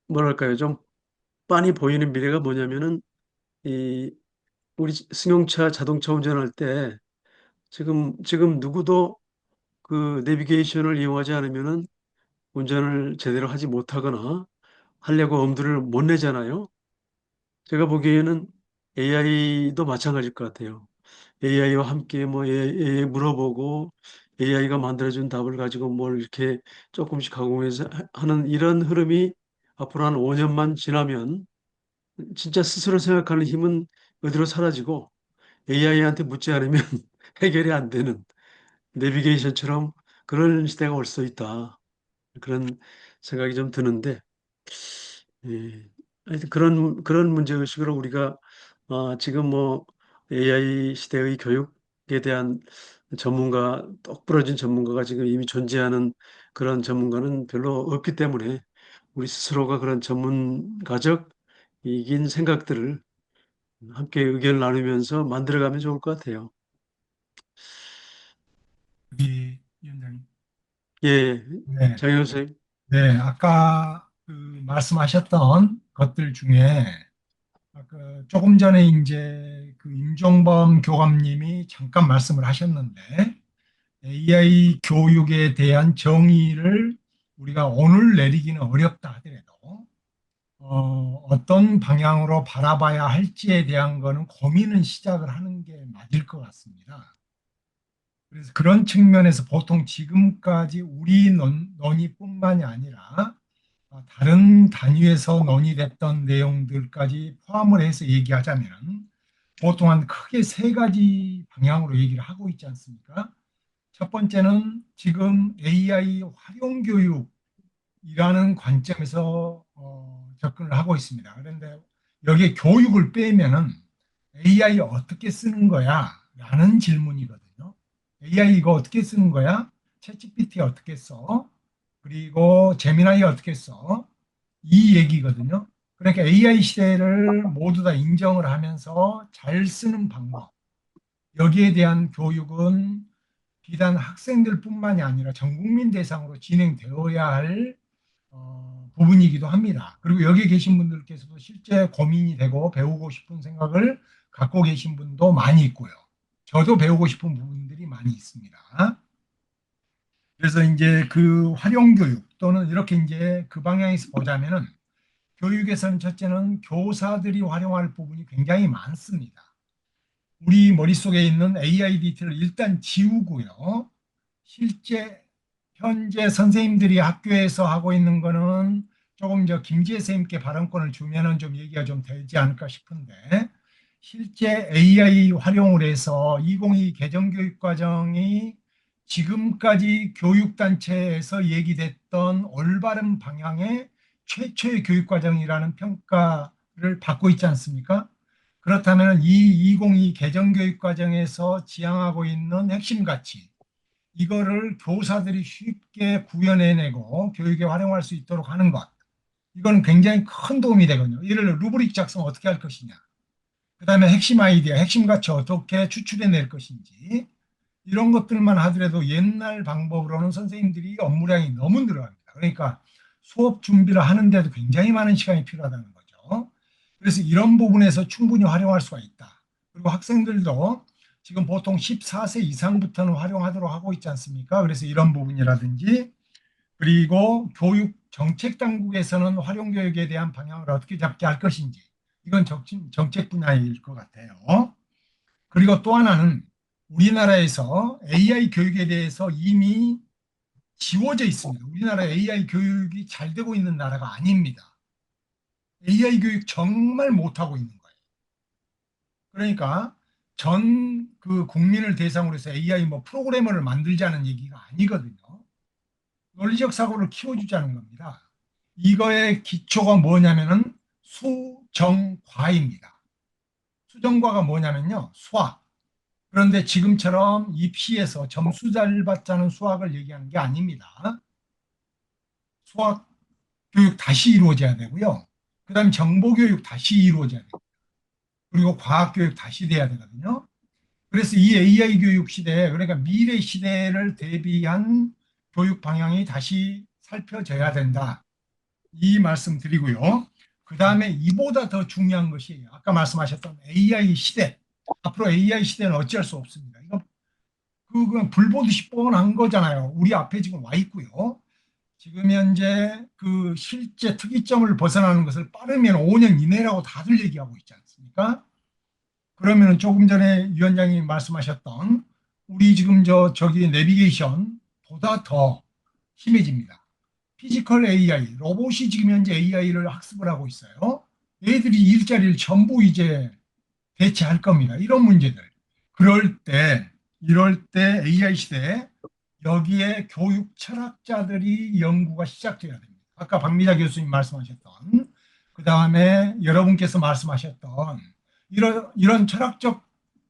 뭐랄까요, 좀 빤히 보이는 미래가 뭐냐면은 우리 승용차 자동차 운전할 때 지금 누구도 그 내비게이션을 이용하지 않으면은 운전을 제대로 하지 못하거나 하려고 엄두를 못 내잖아요. 제가 보기에는 AI도 마찬가지일 것 같아요. AI와 함께 뭐 AI 물어보고 AI가 만들어준 답을 가지고 뭘 이렇게 조금씩 가공해서 하는 이런 흐름이 앞으로 한 5년만 지나면 진짜 스스로 생각하는 힘은 어디로 사라지고 AI한테 묻지 않으면 해결이 안 되는 내비게이션처럼 그런 시대가 올 수 있다. 그런 생각이 좀 드는데, 예. 하여튼 그런 문제의식으로 우리가 지금 뭐 AI 시대의 교육에 대한 똑부러진 전문가가 지금 이미 존재하는 그런 전문가는 별로 없기 때문에 우리 스스로가 그런 전문가적 이긴 생각들을 함께 의견을 나누면서 만들어가면 좋을 것 같아요. 우리 위원장님. 예, 네. 장현 선생님. 네, 아까 그 말씀하셨던 것들 중에 조금 전에 이제 그 임종범 교감님이 잠깐 말씀을 하셨는데 AI 교육에 대한 정의를 우리가 오늘 내리기는 어렵다 하더라도 어떤 방향으로 바라봐야 할지에 대한 거는 고민은 시작을 하는 게 맞을 것 같습니다. 그래서 그런 측면에서 보통 지금까지 우리 논의뿐만이 아니라 다른 단위에서 논의됐던 내용들까지 포함을 해서 얘기하자면 보통 한 크게 세 가지 방향으로 얘기를 하고 있지 않습니까? 첫 번째는 지금 AI 활용 교육이라는 관점에서 접근을 하고 있습니다. 그런데 여기에 교육을 빼면은 AI 어떻게 쓰는 거야? 라는 질문이거든요. AI 이거 어떻게 쓰는 거야? 챗GPT 어떻게 써? 그리고 제미나이 어떻게 써? 이 얘기거든요. 그러니까 AI 시대를 모두 다 인정을 하면서 잘 쓰는 방법. 여기에 대한 교육은 비단 학생들뿐만이 아니라 전 국민 대상으로 진행되어야 할 부분이기도 합니다. 그리고 여기 계신 분들께서도 실제 고민이 되고 배우고 싶은 생각을 갖고 계신 분도 많이 있고요. 저도 배우고 싶은 부분들이 많이 있습니다. 그래서 이제 그 활용 교육 또는 이렇게 이제 그 방향에서 보자면은 교육에서는 첫째는 교사들이 활용할 부분이 굉장히 많습니다. 우리 머릿속에 있는 AIDT를 일단 지우고요. 실제 현재 선생님들이 학교에서 하고 있는 거는 조금 김지혜 선생님께 발언권을 주면은 좀 얘기가 좀 되지 않을까 싶은데 실제 AI 활용을 해서 2022 개정교육과정이 지금까지 교육단체에서 얘기됐던 올바른 방향의 최초의 교육과정이라는 평가를 받고 있지 않습니까? 그렇다면 이 2022 개정교육과정에서 지향하고 있는 핵심 가치, 이거를 교사들이 쉽게 구현해내고 교육에 활용할 수 있도록 하는 것. 이거는 굉장히 큰 도움이 되거든요. 이를 루브릭 작성 어떻게 할 것이냐. 그 다음에 핵심 아이디어, 핵심 가치 어떻게 추출해낼 것인지. 이런 것들만 하더라도 옛날 방법으로는 선생님들이 업무량이 너무 늘어납니다. 그러니까 수업 준비를 하는데도 굉장히 많은 시간이 필요하다는 거죠. 그래서 이런 부분에서 충분히 활용할 수가 있다. 그리고 학생들도 지금 보통 14세 이상부터는 활용하도록 하고 있지 않습니까? 그래서 이런 부분이라든지 그리고 교육 정책 당국에서는 활용 교육에 대한 방향을 어떻게 잡게 할 것인지 이건 정책 분야일 것 같아요. 그리고 또 하나는 우리나라에서 AI 교육에 대해서 이미 지워져 있습니다. 우리나라 AI 교육이 잘 되고 있는 나라가 아닙니다. AI 교육 정말 못하고 있는 거예요. 그러니까 전 그 국민을 대상으로 해서 AI 뭐 프로그래머를 만들자는 얘기가 아니거든요. 논리적 사고를 키워주자는 겁니다. 이거의 기초가 뭐냐면은 수정과입니다. 수정과가 뭐냐면요. 수학. 그런데 지금처럼 입시에서 점수 잘 받자는 수학을 얘기하는 게 아닙니다. 수학 교육 다시 이루어져야 되고요. 그 다음에 정보교육 다시 이루어져야 됩니다. 그리고 과학교육 다시 돼야 되거든요. 그래서 이 AI 교육 시대, 그러니까 미래 시대를 대비한 교육 방향이 다시 살펴져야 된다. 이 말씀 드리고요. 그 다음에 이보다 더 중요한 것이 아까 말씀하셨던 AI 시대. 앞으로 AI 시대는 어찌할 수 없습니다. 이거 그냥 불 보듯이 뻔한 거잖아요. 우리 앞에 지금 와 있고요. 지금 현재 그 실제 특이점을 벗어나는 것을 빠르면 5년 이내라고 다들 얘기하고 있지 않습니까? 그러면은 조금 전에 위원장님 말씀하셨던 우리 지금 저기 내비게이션보다 더 심해집니다. 피지컬 AI, 로봇이 지금 현재 AI를 학습을 하고 있어요. 얘들이 일자리를 전부 이제 대체할 겁니다. 이런 문제들. 이럴 때 AI 시대에 여기에 교육 철학자들이 연구가 시작돼야 됩니다. 아까 박미자 교수님 말씀하셨던, 그 다음에 여러분께서 말씀하셨던 이런 철학적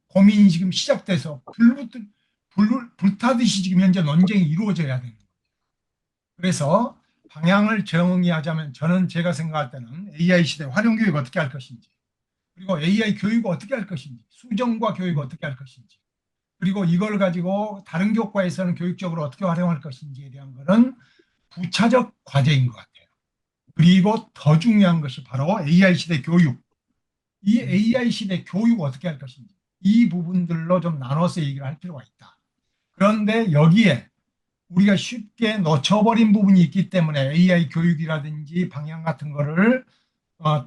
고민이 지금 시작돼서 불타듯이 지금 현재 논쟁이 이루어져야 됩니다. 그래서 방향을 정의하자면 저는 제가 생각할 때는 AI 시대 활용교육 어떻게 할 것인지, 그리고 AI 교육을 어떻게 할 것인지, 수정과 교육을 어떻게 할 것인지, 그리고 이걸 가지고 다른 교과에서는 교육적으로 어떻게 활용할 것인지에 대한 것은 부차적 과제인 것 같아요. 그리고 더 중요한 것이 바로 AI 시대 교육. 이 AI 시대 교육 어떻게 할 것인지 이 부분들로 좀 나눠서 얘기를 할 필요가 있다. 그런데 여기에 우리가 쉽게 놓쳐버린 부분이 있기 때문에 AI 교육이라든지 방향 같은 거를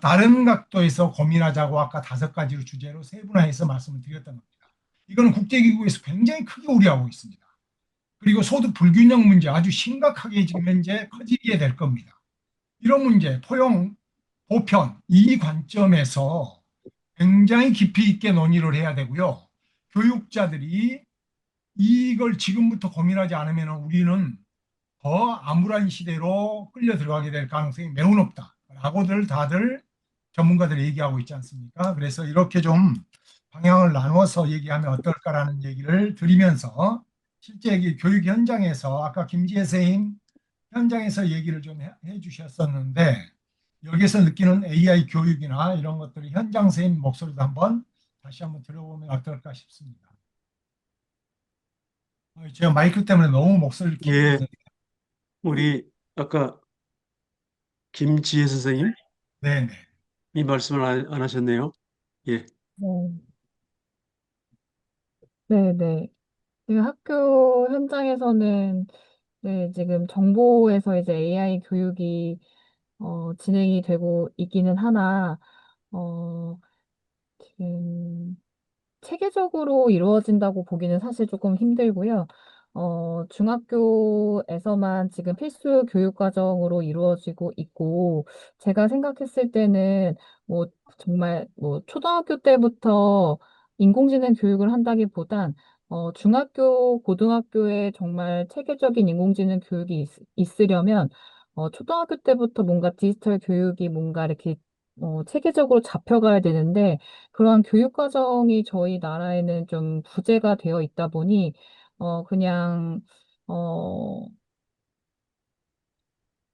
다른 각도에서 고민하자고 아까 5가지로 주제로 세분화해서 말씀을 드렸던 겁니다. 이거는 국제기구에서 굉장히 크게 우려하고 있습니다. 그리고 소득 불균형 문제 아주 심각하게 지금 현재 커지게 될 겁니다. 이런 문제, 포용, 보편, 이 관점에서 굉장히 깊이 있게 논의를 해야 되고요. 교육자들이 이걸 지금부터 고민하지 않으면 우리는 더 암울한 시대로 끌려 들어가게 될 가능성이 매우 높다라고들 다들 전문가들이 얘기하고 있지 않습니까? 그래서 이렇게 좀 방향을 나누어서 얘기하면 어떨까라는 얘기를 드리면서 실제 교육 현장에서 아까 김지혜 선생님 현장에서 얘기를 좀 해주셨었는데 여기서 느끼는 AI 교육이나 이런 것들이 현장 선생님 목소리도 다시 한번 들어보면 어떨까 싶습니다. 제가 마이크 때문에 너무 목소리를 예, 키우고 우리 아까 김지혜 선생님 네네. 이 말씀을 안 하셨네요. 예, 네, 네, 네. 지금 학교 현장에서는 네, 지금 정보에서 이제 AI 교육이 진행이 되고 있기는 하나, 어, 지금 체계적으로 이루어진다고 보기는 사실 조금 힘들고요. 중학교에서만 지금 필수 교육 과정으로 이루어지고 있고, 제가 생각했을 때는 뭐 정말 뭐 초등학교 때부터 인공지능 교육을 한다기보단 중학교, 고등학교에 정말 체계적인 인공지능 교육이 있으려면 초등학교 때부터 뭔가 디지털 교육이 뭔가 이렇게 체계적으로 잡혀가야 되는데, 그러한 교육 과정이 저희 나라에는 좀 부재가 되어 있다 보니, 그냥, 어,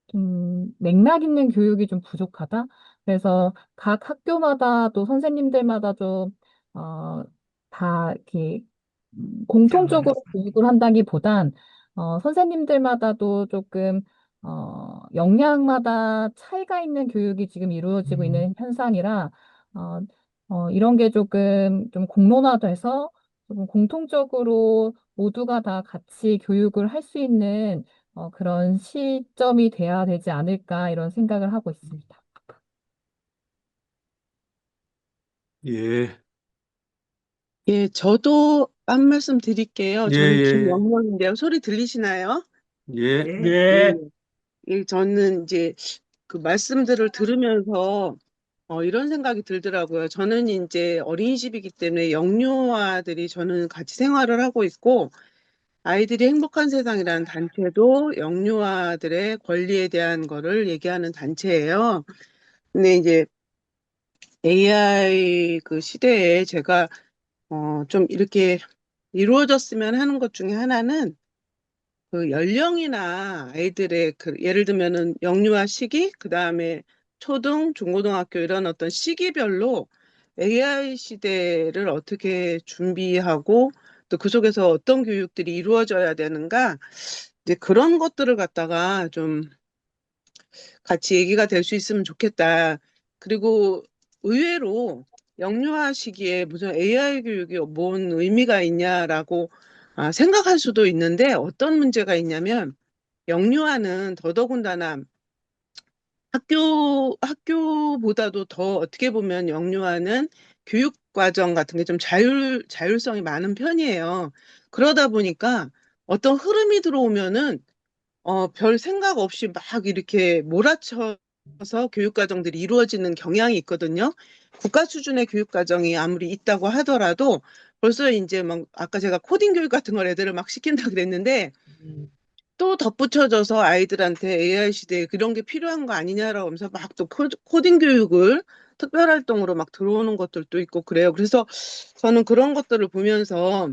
좀 맥락 있는 교육이 좀 부족하다. 그래서 각 학교마다 또 선생님들마다 좀, 다 이렇게 공통적으로 교육을 한다기보단, 선생님들마다도 조금, 역량마다 차이가 있는 교육이 지금 이루어지고 있는 현상이라, 어, 이런 게 조금 좀 공론화돼서 조금 공통적으로 모두가 다 같이 교육을 할 수 있는 그런 시점이 돼야 되지 않을까 이런 생각을 하고 있습니다. 예, 예, 저도 한 말씀 드릴게요. 예, 저는 예, 김영명인데요. 소리 들리시나요? 예, 네. 예, 네. 예, 저는 이제 그 말씀들을 들으면서 이런 생각이 들더라고요. 저는 이제 어린이집이기 때문에 영유아들이 저는 같이 생활을 하고 있고, 아이들이 행복한 세상이라는 단체도 영유아들의 권리에 대한 거를 얘기하는 단체예요. 근데 이제 AI 그 시대에 제가 좀 이렇게 이루어졌으면 하는 것 중에 하나는 그 연령이나 아이들의 그 예를 들면은 영유아 시기, 그 다음에 초등, 중고등학교 이런 어떤 시기별로 AI 시대를 어떻게 준비하고 또 그 속에서 어떤 교육들이 이루어져야 되는가 이제 그런 것들을 갖다가 좀 같이 얘기가 될 수 있으면 좋겠다. 그리고 의외로 영유아 시기에 무슨 AI 교육이 뭔 의미가 있냐라고 생각할 수도 있는데 어떤 문제가 있냐면 영유아는 더더군다나 학교보다도 더 어떻게 보면 영유아는 교육 과정 같은 게 좀 자율성이 많은 편이에요. 그러다 보니까 어떤 흐름이 들어오면은 별 생각 없이 막 이렇게 몰아쳐서 교육 과정들이 이루어지는 경향이 있거든요. 국가 수준의 교육 과정이 아무리 있다고 하더라도 벌써 이제 막 아까 제가 코딩 교육 같은 걸 애들을 막 시킨다 그랬는데 또 덧붙여져서 아이들한테 AI 시대에 그런 게 필요한 거 아니냐라고 하면서 막 또 코딩 교육을 특별활동으로 막 들어오는 것들도 있고 그래요. 그래서 저는 그런 것들을 보면서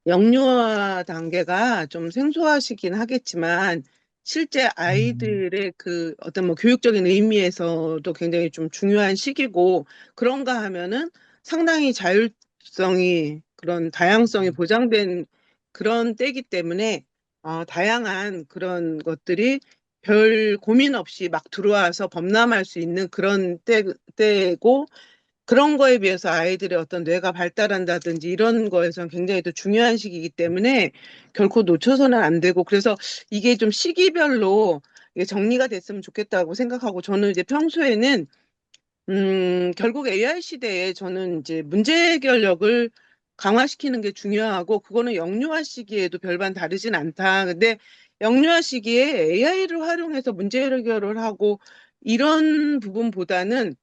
영유아 단계가 좀 생소하시긴 하겠지만 실제 아이들의 그 어떤 뭐 교육적인 의미에서도 굉장히 좀 중요한 시기고 그런가 하면은 상당히 자율성이 그런 다양성이 보장된 그런 때이기 때문에 다양한 그런 것들이 별 고민 없이 막 들어와서 범람할 수 있는 그런 때고 그런 거에 비해서 아이들의 어떤 뇌가 발달한다든지 이런 거에선 굉장히 또 중요한 시기이기 때문에 결코 놓쳐서는 안 되고 그래서 이게 좀 시기별로 이게 정리가 됐으면 좋겠다고 생각하고 저는 이제 평소에는 결국 AI 시대에 저는 이제 문제 해결력을 강화시키는 게 중요하고 그거는 영유아 시기에도 별반 다르진 않다. 근데 영유아 시기에 AI를 활용해서 문제 해결을 하고 이런 부분보다는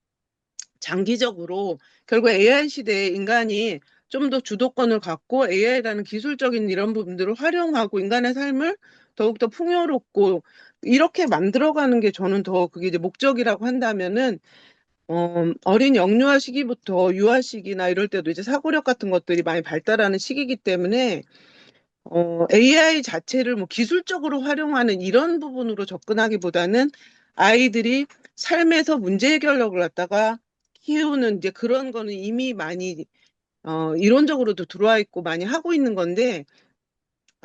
장기적으로 결국 AI 시대에 인간이 좀 더 주도권을 갖고 AI라는 기술적인 이런 부분들을 활용하고 인간의 삶을 더욱더 풍요롭고 이렇게 만들어가는 게 저는 더 그게 이제 목적이라고 한다면은 어린 영유아 시기부터 유아 시기나 이럴 때도 이제 사고력 같은 것들이 많이 발달하는 시기이기 때문에 AI 자체를 뭐 기술적으로 활용하는 이런 부분으로 접근하기보다는 아이들이 삶에서 문제 해결력을 갖다가 키우는 이제 그런 거는 이미 많이 이론적으로도 들어와 있고 많이 하고 있는 건데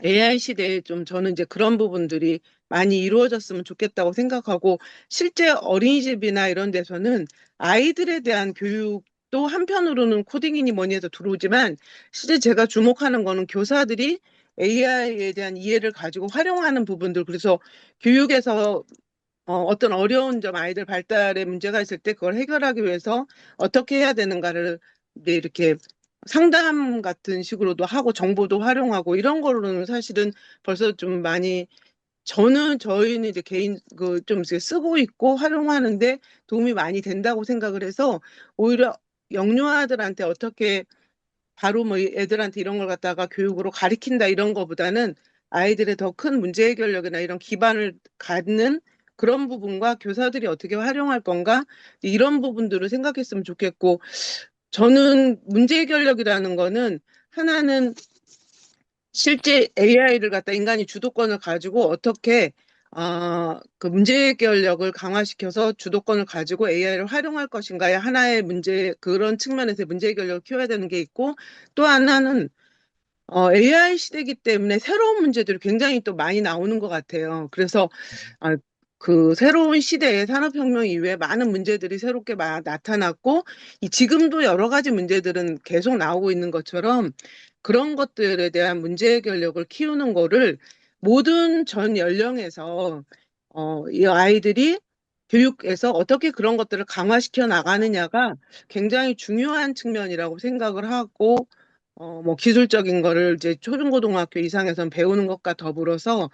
AI 시대에 좀 저는 이제 그런 부분들이 많이 이루어졌으면 좋겠다고 생각하고 실제 어린이집이나 이런 데서는 아이들에 대한 교육도 한편으로는 코딩이니 뭐니 해서 들어오지만 실제 제가 주목하는 거는 교사들이 AI에 대한 이해를 가지고 활용하는 부분들 그래서 교육에서 어떤 어려운 점 아이들 발달에 문제가 있을 때 그걸 해결하기 위해서 어떻게 해야 되는가를 이제 이렇게 상담 같은 식으로도 하고 정보도 활용하고 이런 거로는 사실은 벌써 좀 많이 저희는 이제 개인 좀 이렇게 쓰고 있고 활용하는데 도움이 많이 된다고 생각을 해서 오히려 영유아들한테 어떻게 바로 뭐 애들한테 이런 걸 갖다가 교육으로 가리킨다 이런 거보다는 아이들의 더 큰 문제 해결력이나 이런 기반을 갖는 그런 부분과 교사들이 어떻게 활용할 건가 이런 부분들을 생각했으면 좋겠고 저는 문제 해결력이라는 거는 하나는 실제 AI를 갖다 인간이 주도권을 가지고 어떻게 그 문제 해결력을 강화시켜서 주도권을 가지고 AI를 활용할 것인가의 하나의 문제 그런 측면에서 문제 해결력을 키워야 되는 게 있고 또 하나는 AI 시대이기 때문에 새로운 문제들이 굉장히 또 많이 나오는 것 같아요. 그래서 그 새로운 시대의 산업혁명 이후에 많은 문제들이 새롭게 나타났고 지금도 여러 가지 문제들은 계속 나오고 있는 것처럼 그런 것들에 대한 문제 해결력을 키우는 거를 모든 전 연령에서 이 아이들이 교육에서 어떻게 그런 것들을 강화시켜 나가느냐가 굉장히 중요한 측면이라고 생각을 하고 뭐 기술적인 거를 이제 초중고등학교 이상에선 배우는 것과 더불어서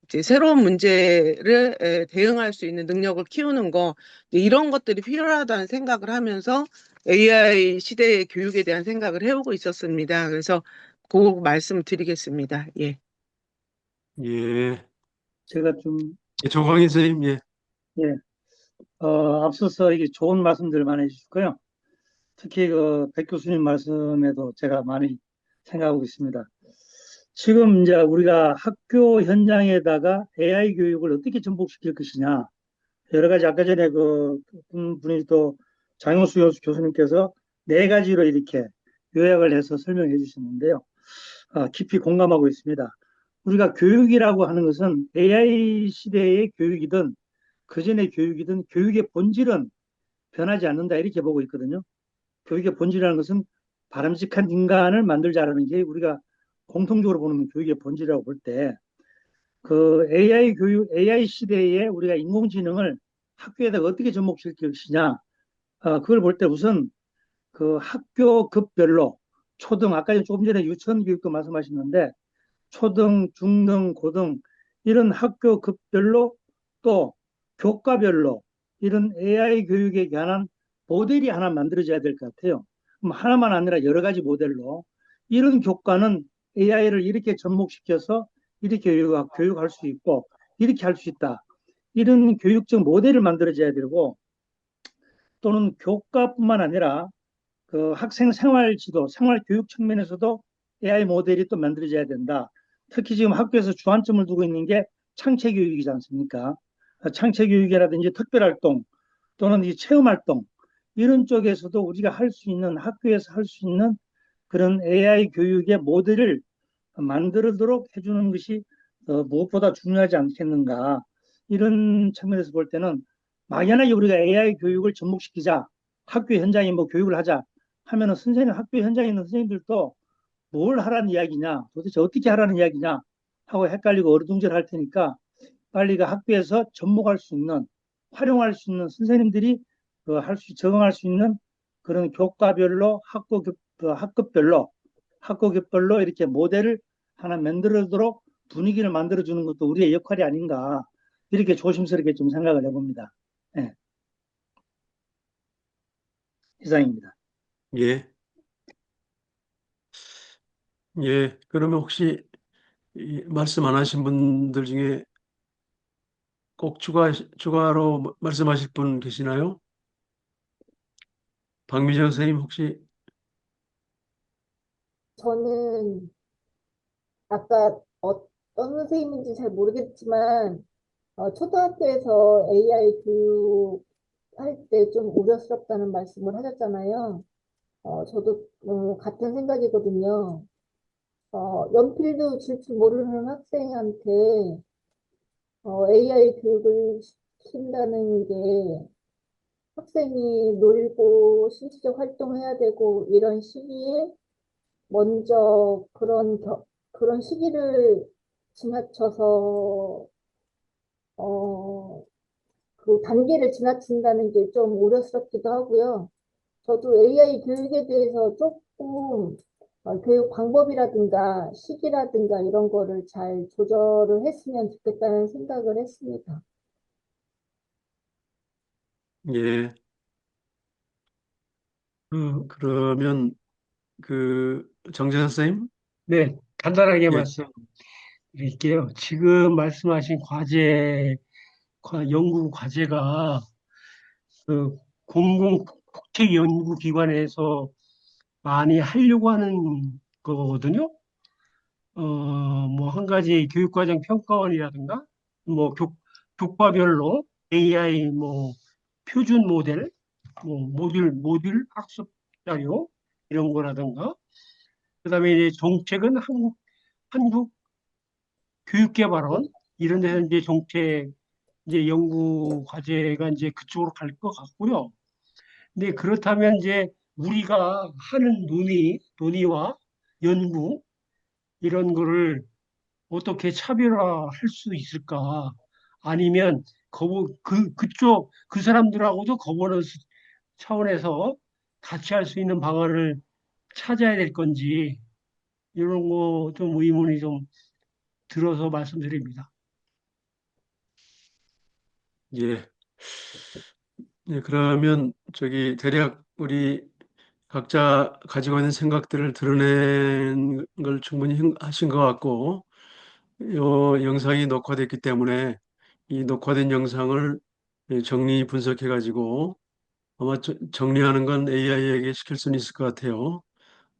이제 새로운 문제를 대응할 수 있는 능력을 키우는 거 이런 것들이 필요하다는 생각을 하면서 AI 시대의 교육에 대한 생각을 해오고 있었습니다. 그래서 그 말씀 드리겠습니다. 예. 예. 제가 좀, 조광희 선생님, 예. 예, 앞서서 이게 좋은 말씀들 많이 해주셨고요. 특히 백 교수님 말씀에도 제가 많이 생각하고 있습니다. 지금 이제 우리가 학교 현장에다가 AI 교육을 어떻게 전복시킬 것이냐. 여러 가지 아까 전에 분이 또 장용수 교수님께서 네 가지로 이렇게 요약을 해서 설명해 주셨는데요. 깊이 공감하고 있습니다. 우리가 교육이라고 하는 것은 AI 시대의 교육이든 그전의 교육이든 교육의 본질은 변하지 않는다 이렇게 보고 있거든요. 교육의 본질이라는 것은 바람직한 인간을 만들자라는 게 우리가 공통적으로 보는 교육의 본질이라고 볼 때, 그 AI 교육, AI 시대에 우리가 인공지능을 학교에다가 어떻게 접목시킬 것이냐, 그걸 볼 때 우선 그 학교급별로 초등, 아까 조금 전에 유치원 교육도 말씀하셨는데, 초등, 중등, 고등, 이런 학교급별로 또 교과별로 이런 AI 교육에 관한 모델이 하나 만들어져야 될 것 같아요. 그럼 하나만 아니라 여러 가지 모델로 이런 교과는 AI를 이렇게 접목시켜서 이렇게 교육할 수 있고 이렇게 할 수 있다. 이런 교육적 모델을 만들어져야 되고, 또는 교과뿐만 아니라 그 학생 생활 지도, 생활 교육 측면에서도 AI 모델이 또 만들어져야 된다. 특히 지금 학교에서 주안점을 두고 있는 게 창체 교육이지 않습니까? 창체 교육이라든지 특별 활동 또는 이 체험 활동, 이런 쪽에서도 우리가 할 수 있는, 학교에서 할 수 있는 그런 AI 교육의 모델을 만들도록 해주는 것이 무엇보다 중요하지 않겠는가. 이런 측면에서 볼 때는 막연하게 우리가 AI 교육을 접목시키자, 학교 현장에 뭐 교육을 하자 하면은 선생님, 학교 현장에 있는 선생님들도 뭘 하라는 이야기냐, 도대체 어떻게 하라는 이야기냐 하고 헷갈리고 어리둥절할 테니까, 빨리 그 학교에서 접목할 수 있는, 활용할 수 있는 선생님들이 적응할 수 있는 그런 교과별로, 학급별로, 학교급별로 이렇게 모델을 하나 만들도록 분위기를 만들어주는 것도 우리의 역할이 아닌가, 이렇게 조심스럽게 좀 생각을 해봅니다. 네. 이상입니다. 예. 예. 그러면 혹시 말씀 안 하신 분들 중에 꼭 추가로 말씀하실 분 계시나요? 박미정 선생님 혹시? 저는 아까 어떤 선생님인지 잘 모르겠지만 초등학교에서 AI 교육할 때 좀 우려스럽다는 말씀을 하셨잖아요. 저도 같은 생각이거든요. 연필도 줄 줄 모르는 학생한테 AI 교육을 시킨다는 게, 학생이 놀고 신체적 활동해야 되고 이런 시기에 먼저 그런 시기를 지나쳐서 그 단계를 지나친다는 게 좀 우려스럽기도 하고요. 저도 AI 교육에 대해서 조금 교육 방법이라든가 시기라든가 이런 거를 잘 조절을 했으면 좋겠다는 생각을 했습니다. 예. 그러면 정재선 선생님? 네, 간단하게 예. 말씀드릴게요. 지금 말씀하신 연구 과제가 그 공공 국책 연구기관에서 많이 하려고 하는 거거든요. 뭐 한 가지 교육과정 평가원이라든가 뭐 교과별로 AI 뭐 표준 모델, 뭐 모듈 학습 자료 이런 거라든가, 그다음에 이제 정책은 한국 교육개발원 이런 데서 이제 정책 이제 연구 과제가 이제 그쪽으로 갈 것 같고요. 근데 그렇다면 이제 우리가 하는 논의와 연구 이런 거를 어떻게 차별화할 수 있을까? 아니면 그쪽 그 사람들하고도 거버넌스 차원에서 같이 할 수 있는 방안을 찾아야 될 건지, 이런 거 좀 의문이 좀 들어서 말씀드립니다. 예. 예, 그러면 대략 우리 각자 가지고 있는 생각들을 드러낸 걸 충분히 하신 것 같고, 이 영상이 녹화됐기 때문에 이 녹화된 영상을 정리 분석해 가지고 아마 정리하는 건 AI에게 시킬 수는 있을 것 같아요.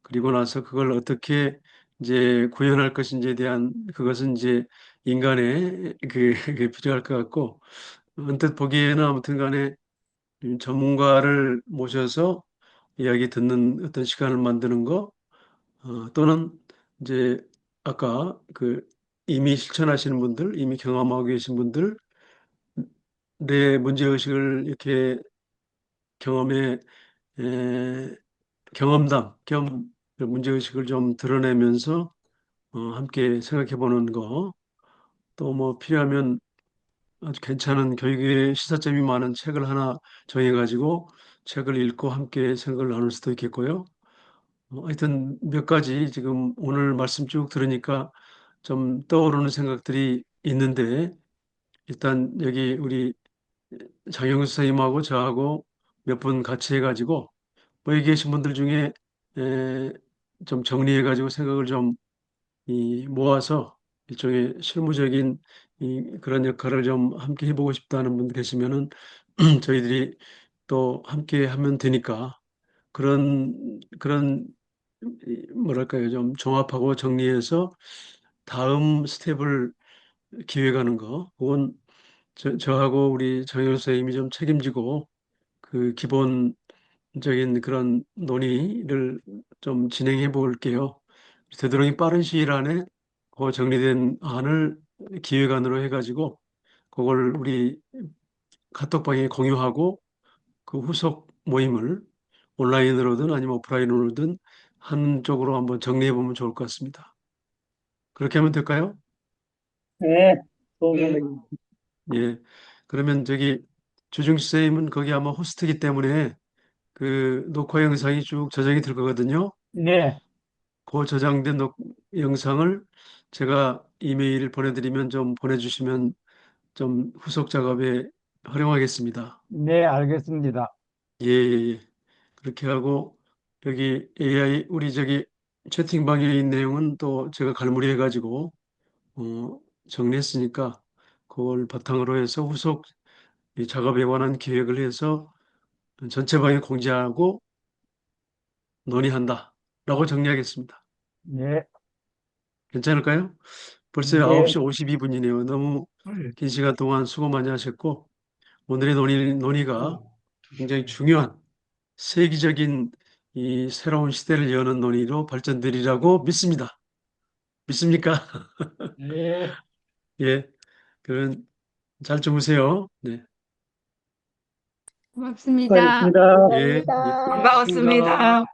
그리고 나서 그걸 어떻게 이제 구현할 것인지에 대한 그것은 이제 인간의 그게 필요할 것 같고, 언뜻 보기에는 아무튼 간에 전문가를 모셔서 이야기 듣는 어떤 시간을 만드는 거, 또는 이제 아까 이미 실천하시는 분들, 이미 경험하고 계신 분들, 내 문제의식을 이렇게 경험에 경험담 겸 문제의식을 좀 드러내면서 함께 생각해보는 거, 또 뭐 필요하면 아주 괜찮은 교육의 시사점이 많은 책을 하나 정해가지고 책을 읽고 함께 생각을 나눌 수도 있겠고요. 하여튼 몇 가지 지금 오늘 말씀 쭉 들으니까 좀 떠오르는 생각들이 있는데, 일단 여기 우리 장영수 선생님하고 저하고 몇 분 같이 해가지고 뭐 여기 계신 분들 중에 에, 좀 정리해가지고 생각을 좀 모아서 일종의 실무적인 그런 역할을 좀 함께 해보고 싶다는 분들 계시면은 저희들이 또 함께 하면 되니까 그런 뭐랄까요, 좀 종합하고 정리해서 다음 스텝을 기획하는 거, 그건 저하고 우리 정현 선생님이 좀 책임지고 그 기본적인 그런 논의를 좀 진행해 볼게요. 되도록이 빠른 시일 안에 그 정리된 안을 기획안으로 해가지고 그걸 우리 카톡방에 공유하고 그 후속 모임을 온라인으로든 아니면 오프라인으로든 한 쪽으로 한번 정리해 보면 좋을 것 같습니다. 그렇게 하면 될까요? 네, 좋은 네. 생각입니다. 예. 그러면 저기 주중시 선생님은 거기 아마 호스트이기 때문에 그 녹화 영상이 쭉 저장이 될 거거든요. 네, 그 저장된 영상을 제가 이메일 보내드리면 좀 보내주시면 좀 후속 작업에 활용하겠습니다. 네, 알겠습니다. 예, 예, 예. 그렇게 하고 여기 AI 우리 저기 채팅방에 있는 내용은 또 제가 갈무리 해가지고 정리했으니까 그걸 바탕으로 해서 후속 이 작업에 관한 기획을 해서 전체 방에 공지하고 논의한다라고 정리하겠습니다. 네, 괜찮을까요? 벌써 네, 9시 52분이네요. 너무 긴 시간 동안 수고 많이 하셨고 오늘의 논의가 굉장히 중요한 세계적인 이 새로운 시대를 여는 논의로 발전되리라고 믿습니다. 믿습니까? 네. 예. 그럼 잘 주무세요. 네. 고맙습니다. 수고하셨습니다. 예. 예. 감사합니다. 반가웠습니다.